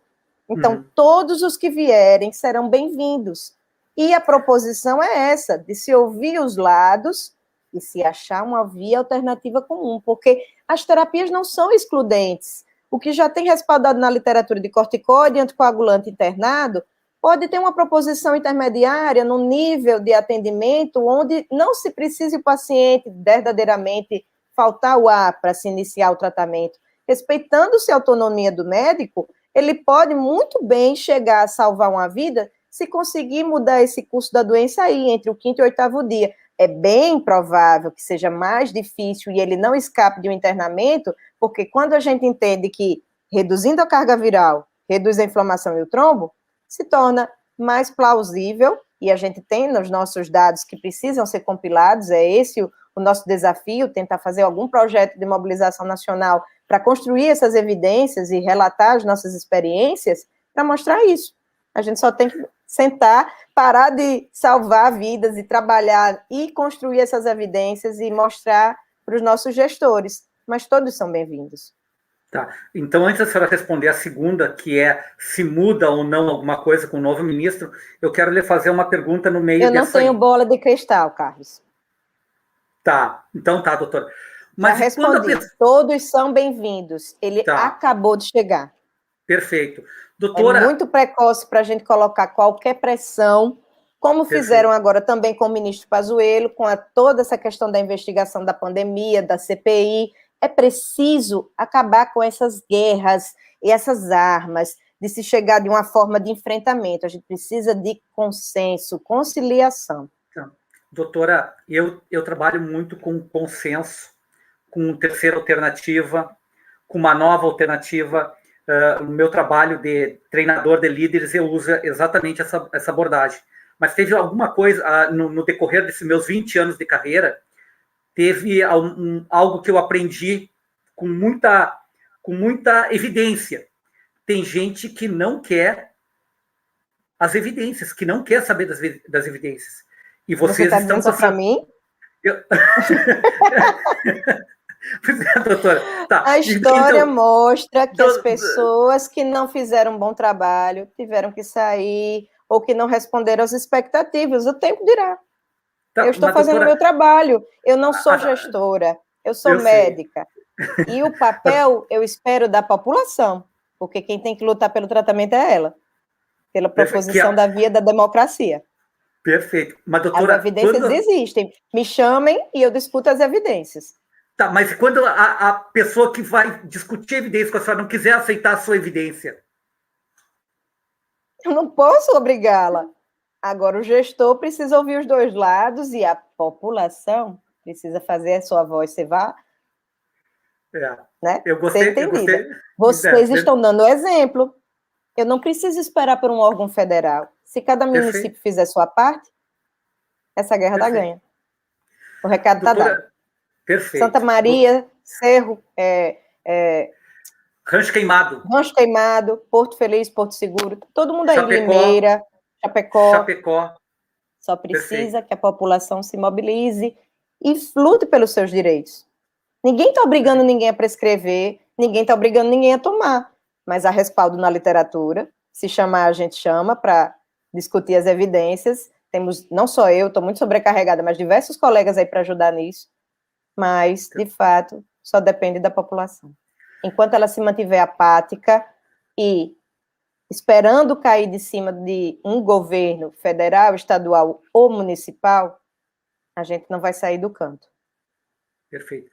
Então, todos os que vierem serão bem-vindos. E a proposição é essa, de se ouvir os lados e se achar uma via alternativa comum, porque as terapias não são excludentes. O que já tem respaldado na literatura de corticoide e anticoagulante internado pode ter uma proposição intermediária no nível de atendimento onde não se precise o paciente verdadeiramente faltar o ar para se iniciar o tratamento. Respeitando-se a autonomia do médico, ele pode muito bem chegar a salvar uma vida se conseguir mudar esse curso da doença aí, entre o 5º e o 8º dia. É bem provável que seja mais difícil e ele não escape de um internamento, porque quando a gente entende que reduzindo a carga viral, reduz a inflamação e o trombo, se torna mais plausível, e a gente tem nos nossos dados que precisam ser compilados, é esse o nosso desafio, tentar fazer algum projeto de mobilização nacional para construir essas evidências e relatar as nossas experiências, para mostrar isso. A gente só tem que sentar, parar de salvar vidas e trabalhar e construir essas evidências e mostrar para os nossos gestores, mas todos são bem-vindos. Tá. Então, antes da senhora responder a segunda, que é se muda ou não alguma coisa com o novo ministro, eu quero lhe fazer uma pergunta no meio dessa... Eu não tenho bola de cristal, Carlos. Tá, então tá, doutora. Mas já respondi, todos são bem-vindos. Ele acabou de chegar. Perfeito. Doutora... É muito precoce para a gente colocar qualquer pressão, como fizeram agora também com o ministro Pazuello, com toda essa questão da investigação da pandemia, da CPI. É preciso acabar com essas guerras e essas armas, de se chegar de uma forma de enfrentamento. A gente precisa de consenso, conciliação. Então, doutora, eu trabalho muito com consenso, com terceira alternativa, com uma nova alternativa. No meu trabalho de treinador de líderes, eu uso exatamente essa abordagem. Mas teve alguma coisa, no decorrer desses meus 20 anos de carreira, teve algo que eu aprendi com muita evidência. Tem gente que não quer as evidências, que não quer saber das evidências. E vocês está dizendo isso para mim? Pois é, doutora. Tá. A história mostra que as pessoas que não fizeram um bom trabalho tiveram que sair ou que não responderam às expectativas. O tempo dirá. Tá, eu estou fazendo o meu trabalho. Eu não sou gestora, eu sou médica. E o papel, eu espero, da população, porque quem tem que lutar pelo tratamento é ela, pela proposição da via da democracia. Perfeito. Mas, doutora, as evidências existem. Me chamem e eu discuto as evidências. Tá, mas quando a pessoa que vai discutir evidência com a senhora não quiser aceitar a sua evidência? Eu não posso obrigá-la. Agora, o gestor precisa ouvir os dois lados e a população precisa fazer a sua voz ser vá. Né? Eu gostei. Vocês estão dando exemplo. Eu não preciso esperar por um órgão federal. Se cada município fizer sua parte, essa guerra está ganha. O recado está dado. Perfeito. Santa Maria, Cerro, Rancho Queimado, Porto Feliz, Porto Seguro, todo mundo aí, Limeira, Chapecó. Só precisa que a população se mobilize e lute pelos seus direitos. Ninguém está obrigando ninguém a prescrever, ninguém está obrigando ninguém a tomar, mas há respaldo na literatura. Se chamar, a gente chama para discutir as evidências. Temos, não só eu, estou muito sobrecarregada, mas diversos colegas aí para ajudar nisso. Mas, de fato, só depende da população. Enquanto ela se mantiver apática e esperando cair de cima de um governo federal, estadual ou municipal, a gente não vai sair do canto. Perfeito.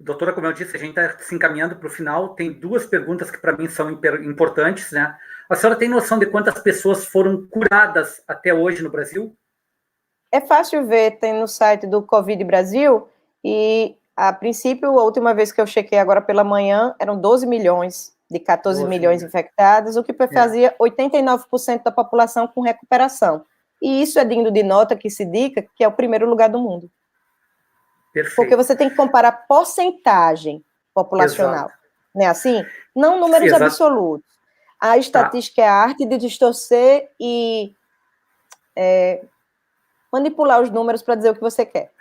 Doutora, como eu disse, a gente está se encaminhando para o final. Tem duas perguntas que para mim são importantes, né? A senhora tem noção de quantas pessoas foram curadas até hoje no Brasil? É fácil ver, tem no site do Covid Brasil. E, a princípio, a última vez que eu chequei agora pela manhã, eram 12 milhões, de 14 milhões infectados, o que fazia 89% da população com recuperação. E isso é digno de nota que se indica que é o primeiro lugar do mundo. Perfeito. Porque você tem que comparar porcentagem populacional. Exato. Não é assim? Não números absolutos. A estatística é a arte de distorcer e manipular os números para dizer o que você quer.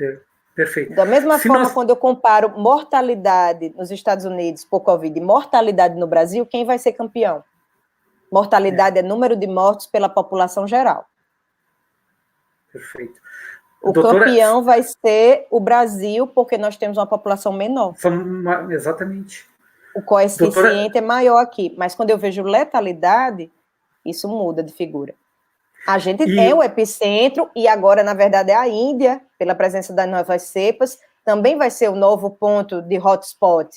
Perfeito. Da mesma forma, quando eu comparo mortalidade nos Estados Unidos por Covid e mortalidade no Brasil, quem vai ser campeão? Mortalidade é número de mortos pela população geral. Perfeito. O campeão vai ser o Brasil, porque nós temos uma população menor. Exatamente. O coeficiente é maior aqui, mas quando eu vejo letalidade, isso muda de figura. A gente tem o epicentro, e agora, na verdade, é a Índia, pela presença das novas cepas, também vai ser o novo ponto de hotspot.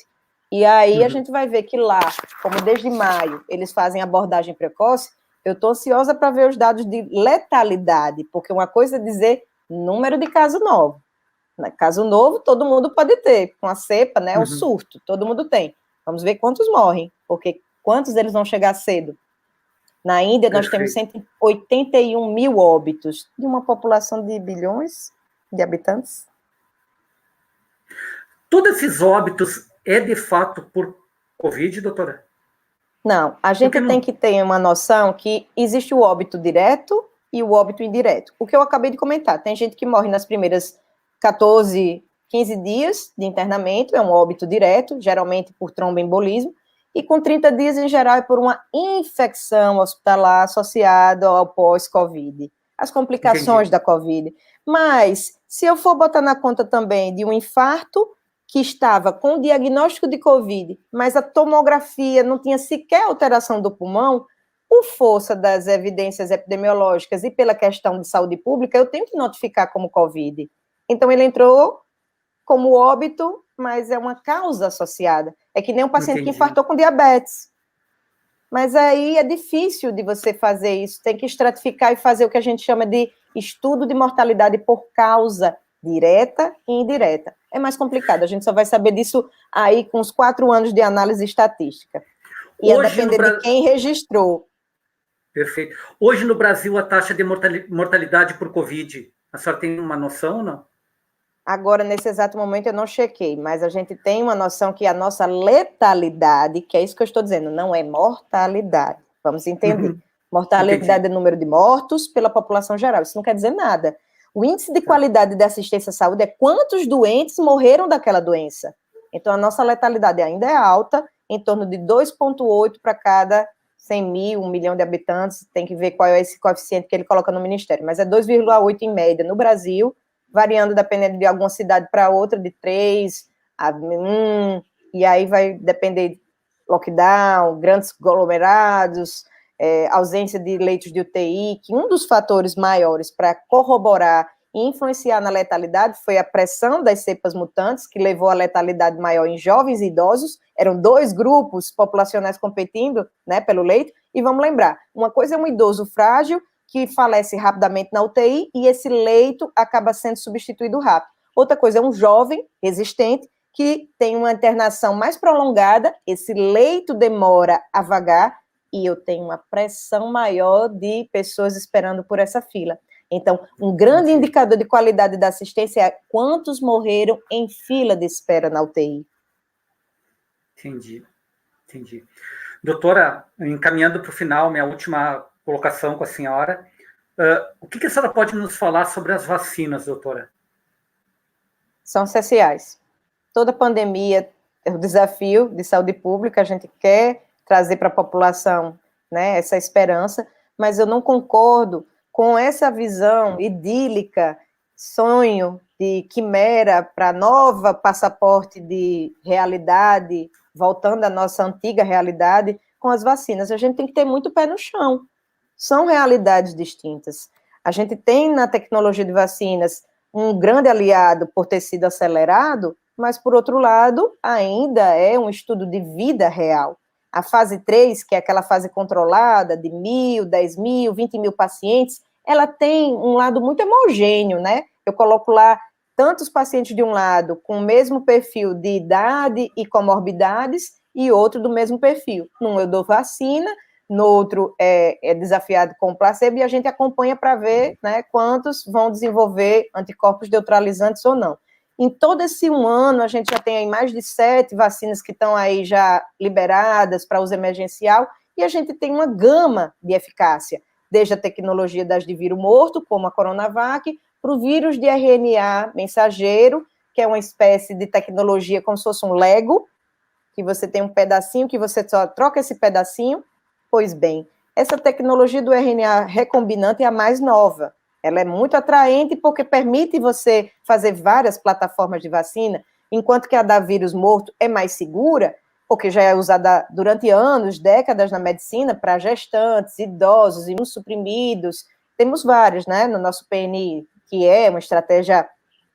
E aí a gente vai ver que lá, como desde maio, eles fazem abordagem precoce, eu estou ansiosa para ver os dados de letalidade, porque uma coisa é dizer número de caso novo. Caso novo, todo mundo pode ter. Com a cepa, né, o surto, todo mundo tem. Vamos ver quantos morrem, porque quantos deles vão chegar cedo. Na Índia, nós temos 181 mil óbitos, de uma população de bilhões de habitantes. Todos esses óbitos é de fato por Covid, doutora? Não, a gente tem que ter uma noção que existe o óbito direto e o óbito indireto. O que eu acabei de comentar, tem gente que morre nas primeiras 14, 15 dias de internamento, é um óbito direto, geralmente por tromboembolismo, e com 30 dias, em geral, é por uma infecção hospitalar associada ao pós-Covid, as complicações da Covid. Mas, se eu for botar na conta também de um infarto, que estava com diagnóstico de Covid, mas a tomografia não tinha sequer alteração do pulmão, por força das evidências epidemiológicas e pela questão de saúde pública, eu tenho que notificar como Covid. Então, ele entrou como óbito, mas é uma causa associada. É que nem um paciente que infartou com diabetes. Mas aí é difícil de você fazer isso, tem que estratificar e fazer o que a gente chama de estudo de mortalidade por causa direta e indireta. É mais complicado, a gente só vai saber disso aí com os 4 anos de análise estatística. E a depender de quem registrou. Perfeito. Hoje no Brasil, a taxa de mortalidade por Covid, a senhora tem uma noção ou não? Agora, nesse exato momento, eu não chequei, mas a gente tem uma noção que a nossa letalidade, que é isso que eu estou dizendo, não é mortalidade. Vamos entender. Mortalidade é o número de mortos pela população geral. Isso não quer dizer nada. O índice de qualidade da assistência à saúde é quantos doentes morreram daquela doença. Então, a nossa letalidade ainda é alta, em torno de 2,8 para cada 100 mil, 1 milhão de habitantes. Tem que ver qual é esse coeficiente que ele coloca no Ministério. Mas é 2,8 em média no Brasil, variando dependendo de alguma cidade para outra, de 3 a 1, e aí vai depender de lockdown, grandes aglomerados, ausência de leitos de UTI, que um dos fatores maiores para corroborar e influenciar na letalidade foi a pressão das cepas mutantes, que levou a letalidade maior em jovens e idosos. Eram 2 grupos populacionais competindo, né, pelo leito, e vamos lembrar, uma coisa é um idoso frágil, que falece rapidamente na UTI, e esse leito acaba sendo substituído rápido. Outra coisa é um jovem resistente, que tem uma internação mais prolongada, esse leito demora a vagar, e eu tenho uma pressão maior de pessoas esperando por essa fila. Então, um grande indicador de qualidade da assistência é quantos morreram em fila de espera na UTI. Entendi. Doutora, encaminhando para o final, minha última colocação com a senhora, o que a senhora pode nos falar sobre as vacinas, doutora? São essenciais. Toda pandemia é um desafio de saúde pública, a gente quer trazer para a população, né, essa esperança, mas eu não concordo com essa visão idílica, sonho de quimera para nova passaporte de realidade, voltando à nossa antiga realidade, com as vacinas. A gente tem que ter muito pé no chão. São realidades distintas. A gente tem na tecnologia de vacinas um grande aliado por ter sido acelerado, mas, por outro lado, ainda é um estudo de vida real. A fase 3, que é aquela fase controlada de 1.000, 10.000, 20.000 pacientes, ela tem um lado muito homogêneo, né? Eu coloco lá tantos pacientes de um lado com o mesmo perfil de idade e comorbidades e outro do mesmo perfil. Num eu dou vacina, no outro é desafiado com placebo, e a gente acompanha para ver, né, quantos vão desenvolver anticorpos neutralizantes ou não. Em todo esse 1 ano, a gente já tem aí mais de 7 vacinas que estão aí já liberadas para uso emergencial, e a gente tem uma gama de eficácia, desde a tecnologia das de vírus morto, como a Coronavac, para o vírus de RNA mensageiro, que é uma espécie de tecnologia como se fosse um Lego, que você tem um pedacinho, que você só troca esse pedacinho. Pois bem, essa tecnologia do RNA recombinante é a mais nova. Ela é muito atraente porque permite você fazer várias plataformas de vacina, enquanto que a da vírus morto é mais segura, porque já é usada durante anos, décadas na medicina, para gestantes, idosos, imunossuprimidos, temos vários, né, no nosso PNI, que é uma estratégia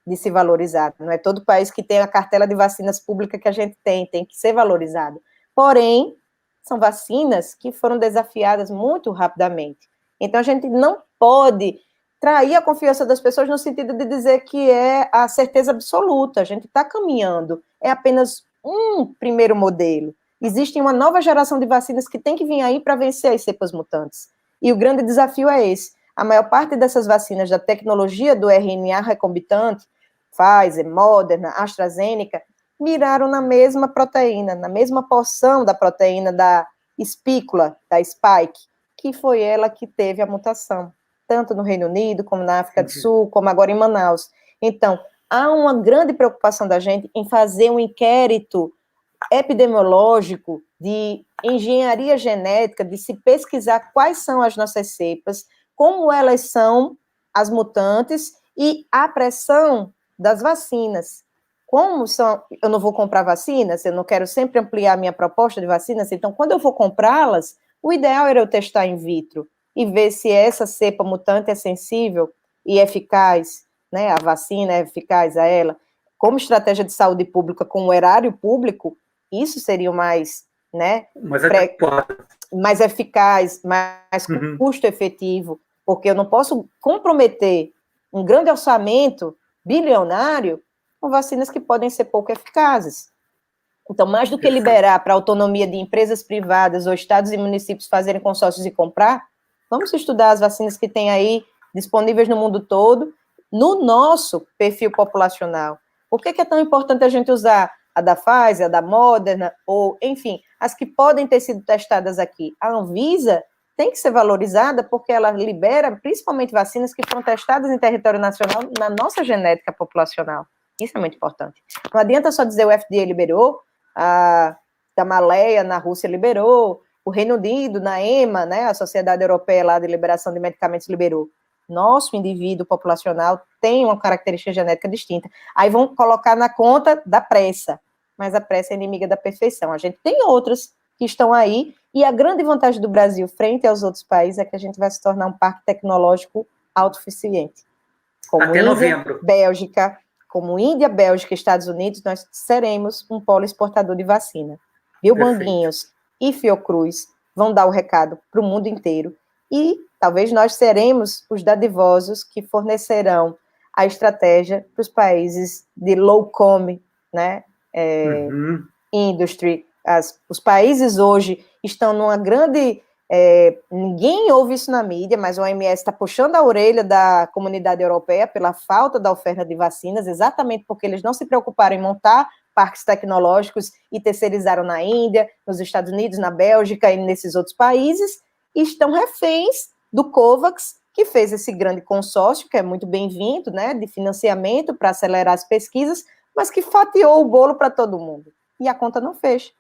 de se valorizar. Não é todo país que tem a cartela de vacinas pública que a gente tem que ser valorizado. Porém, são vacinas que foram desafiadas muito rapidamente. Então, a gente não pode trair a confiança das pessoas no sentido de dizer que é a certeza absoluta. A gente está caminhando. É apenas um primeiro modelo. Existe uma nova geração de vacinas que tem que vir aí para vencer as cepas mutantes. E o grande desafio é esse. A maior parte dessas vacinas da tecnologia do RNA recombinante, Pfizer, Moderna, AstraZeneca, miraram na mesma proteína, na mesma porção da proteína da espícula, da spike, que foi ela que teve a mutação, tanto no Reino Unido, como na África do Sul, como agora em Manaus. Então, há uma grande preocupação da gente em fazer um inquérito epidemiológico de engenharia genética, de se pesquisar quais são as nossas cepas, como elas são as mutantes e a pressão das vacinas. Como são, eu não vou comprar vacinas, eu não quero sempre ampliar minha proposta de vacinas, então quando eu vou comprá-las, o ideal era eu testar in vitro e ver se essa cepa mutante é sensível e eficaz, né, a vacina é eficaz a ela. Como estratégia de saúde pública, com o erário público, isso seria o mais, né, mais eficaz, mais custo efetivo, porque eu não posso comprometer um grande orçamento bilionário com vacinas que podem ser pouco eficazes. Então, mais do que liberar para a autonomia de empresas privadas ou estados e municípios fazerem consórcios e comprar, vamos estudar as vacinas que tem aí disponíveis no mundo todo, no nosso perfil populacional. Por que é tão importante a gente usar a da Pfizer, a da Moderna, ou, enfim, as que podem ter sido testadas aqui? A Anvisa tem que ser valorizada porque ela libera, principalmente, vacinas que foram testadas em território nacional na nossa genética populacional. Isso é muito importante. Não adianta só dizer o FDA liberou, a Gamaleia na Rússia liberou, o Reino Unido, na EMA, né, a Sociedade Europeia lá de Liberação de Medicamentos liberou. Nosso indivíduo populacional tem uma característica genética distinta. Aí vão colocar na conta da pressa, mas a pressa é inimiga da perfeição. A gente tem outras que estão aí, e a grande vantagem do Brasil frente aos outros países é que a gente vai se tornar um parque tecnológico autossuficiente. Como até Índia, novembro. Bélgica, como Índia, Bélgica e Estados Unidos, nós seremos um polo exportador de vacina. Biobanguinhos e Fiocruz vão dar o recado para o mundo inteiro. E talvez nós seremos os dadivosos que fornecerão a estratégia para os países de low-come, né, industry. Os países hoje estão numa grande... ninguém ouve isso na mídia, mas o OMS está puxando a orelha da comunidade europeia pela falta da oferta de vacinas, exatamente porque eles não se preocuparam em montar parques tecnológicos e terceirizaram na Índia, nos Estados Unidos, na Bélgica e nesses outros países, e estão reféns do COVAX, que fez esse grande consórcio, que é muito bem-vindo, né, de financiamento para acelerar as pesquisas, mas que fatiou o bolo para todo mundo. E a conta não fecha.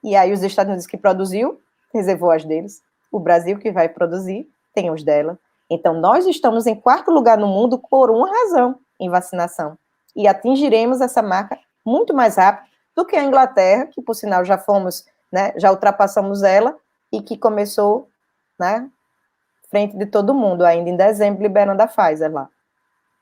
E aí os Estados Unidos que produziu, reservou as deles. O Brasil que vai produzir, tem os dela. Então, nós estamos em 4º lugar no mundo por uma razão, em vacinação. E atingiremos essa marca muito mais rápido do que a Inglaterra, que, por sinal, já fomos, né, já ultrapassamos ela, e que começou, né, frente de todo mundo, ainda em dezembro, liberando a Pfizer lá.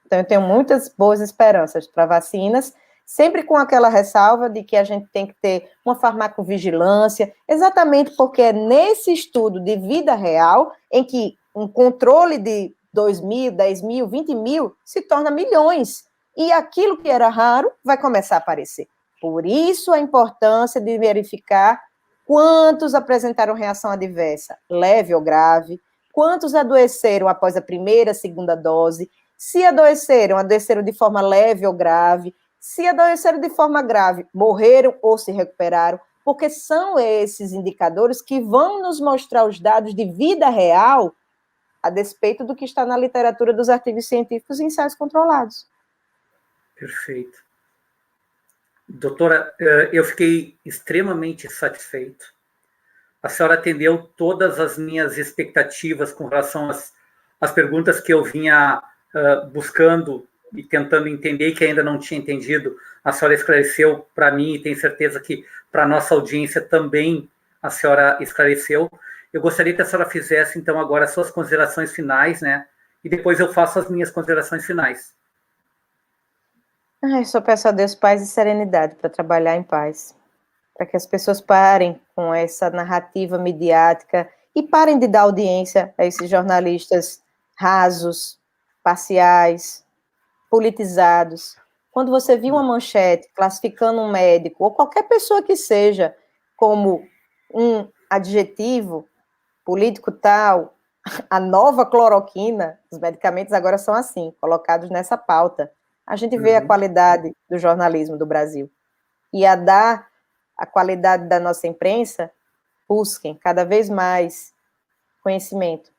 Então, eu tenho muitas boas esperanças para vacinas, sempre com aquela ressalva de que a gente tem que ter uma farmacovigilância, exatamente porque é nesse estudo de vida real em que um controle de 2 mil, 10 mil, 20 mil se torna milhões, e aquilo que era raro vai começar a aparecer. Por isso a importância de verificar quantos apresentaram reação adversa, leve ou grave, quantos adoeceram após a primeira, segunda dose, se adoeceram de forma leve ou grave, se adoeceram de forma grave, morreram ou se recuperaram, porque são esses indicadores que vão nos mostrar os dados de vida real, a despeito do que está na literatura dos artigos científicos e ensaios controlados. Perfeito. Doutora, eu fiquei extremamente satisfeito. A senhora atendeu todas as minhas expectativas com relação às perguntas que eu vinha buscando e tentando entender, que ainda não tinha entendido. A senhora esclareceu para mim, e tenho certeza que para a nossa audiência também a senhora esclareceu. Eu gostaria que a senhora fizesse, então, agora as suas considerações finais, né? E depois eu faço as minhas considerações finais. Eu só peço a Deus paz e serenidade para trabalhar em paz, para que as pessoas parem com essa narrativa midiática e parem de dar audiência a esses jornalistas rasos, parciais, politizados. Quando você viu uma manchete classificando um médico, ou qualquer pessoa que seja, como um adjetivo, político tal, a nova cloroquina, os medicamentos agora são assim, colocados nessa pauta. A gente vê a qualidade do jornalismo do Brasil. E a dar a qualidade da nossa imprensa, busquem cada vez mais conhecimento.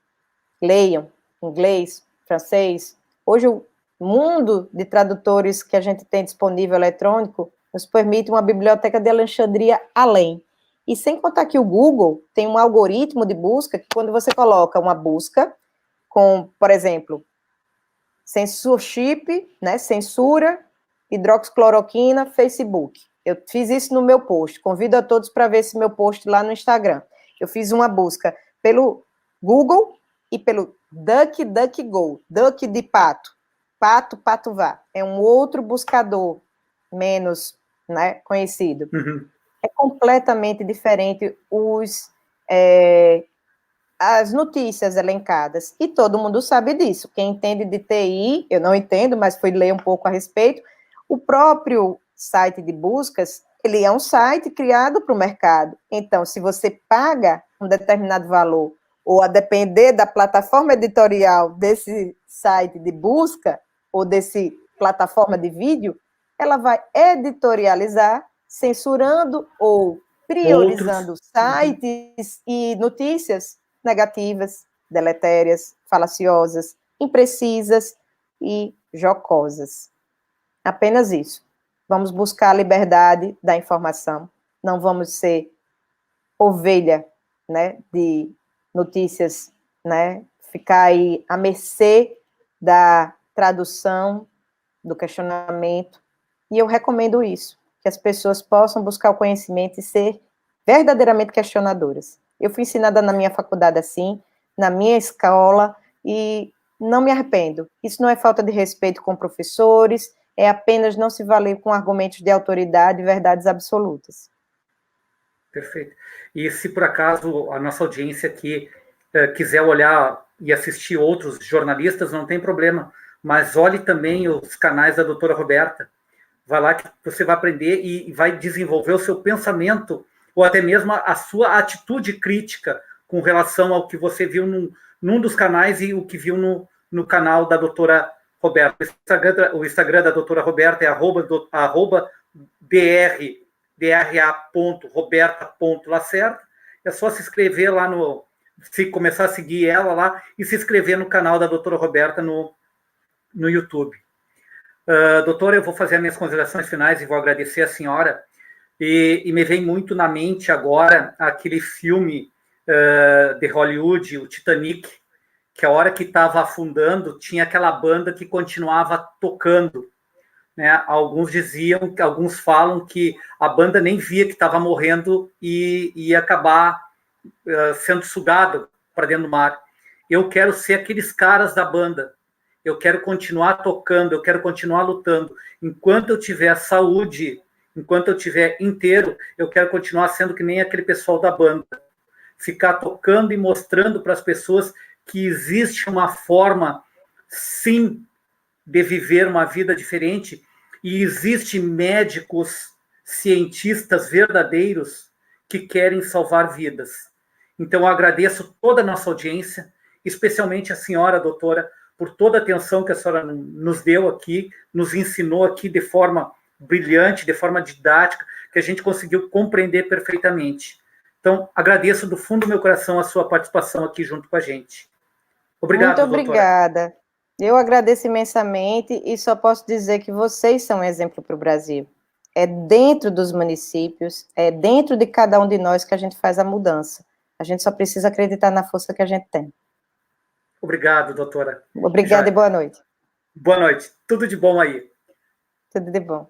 Leiam inglês, francês. Hoje o mundo de tradutores que a gente tem disponível eletrônico nos permite uma biblioteca de Alexandria além. E sem contar que o Google tem um algoritmo de busca que quando você coloca uma busca com, por exemplo, censorship, né, censura, hidroxicloroquina, Facebook. Eu fiz isso no meu post. Convido a todos para ver esse meu post lá no Instagram. Eu fiz uma busca pelo Google e pelo DuckDuckGo, Duck de pato, pato vá. É um outro buscador menos, né, conhecido. É completamente diferente as notícias elencadas, e todo mundo sabe disso. Quem entende de TI, eu não entendo, mas fui ler um pouco a respeito, o próprio site de buscas, ele é um site criado para o mercado. Então, se você paga um determinado valor, ou a depender da plataforma editorial desse site de busca, ou desse plataforma de vídeo, ela vai editorializar, censurando ou priorizando sites e notícias negativas, deletérias, falaciosas, imprecisas e jocosas. Apenas isso. Vamos buscar a liberdade da informação. Não vamos ser ovelha, né, de notícias, né, ficar aí à mercê da tradução, do questionamento. E eu recomendo isso, que as pessoas possam buscar o conhecimento e ser verdadeiramente questionadoras. Eu fui ensinada na minha faculdade assim, na minha escola, e não me arrependo. Isso não é falta de respeito com professores, é apenas não se valer com argumentos de autoridade e verdades absolutas. Perfeito. E se por acaso a nossa audiência aqui quiser olhar e assistir outros jornalistas, não tem problema, mas olhe também os canais da doutora Roberta. Vai lá que você vai aprender e vai desenvolver o seu pensamento ou até mesmo a sua atitude crítica com relação ao que você viu num dos canais e o que viu no canal da doutora Roberta. O Instagram da doutora Roberta é @dra.roberta.lacerda. É só se inscrever lá se começar a seguir ela lá e se inscrever no canal da doutora Roberta no YouTube. Doutora, eu vou fazer as minhas considerações finais e vou agradecer a senhora. E me vem muito na mente agora aquele filme de Hollywood, o Titanic, que a hora que estava afundando, tinha aquela banda que continuava tocando. Né? Alguns falam que a banda nem via que estava morrendo e ia acabar sendo sugada para dentro do mar. Eu quero ser aqueles caras da banda. Eu quero continuar tocando, eu quero continuar lutando. Enquanto eu tiver saúde, enquanto eu tiver inteiro, eu quero continuar sendo que nem aquele pessoal da banda. Ficar tocando e mostrando para as pessoas que existe uma forma, sim, de viver uma vida diferente e existe médicos, cientistas verdadeiros que querem salvar vidas. Então, eu agradeço toda a nossa audiência, especialmente a senhora, doutora, por toda a atenção que a senhora nos deu aqui, nos ensinou aqui de forma brilhante, de forma didática, que a gente conseguiu compreender perfeitamente. Então, agradeço do fundo do meu coração a sua participação aqui junto com a gente. Obrigado, Muito obrigada. Doutora. Eu agradeço imensamente e só posso dizer que vocês são um exemplo para o Brasil. É dentro dos municípios, é dentro de cada um de nós que a gente faz a mudança. A gente só precisa acreditar na força que a gente tem. Obrigado, doutora. Obrigada e boa noite. Boa noite. Tudo de bom aí. Tudo de bom.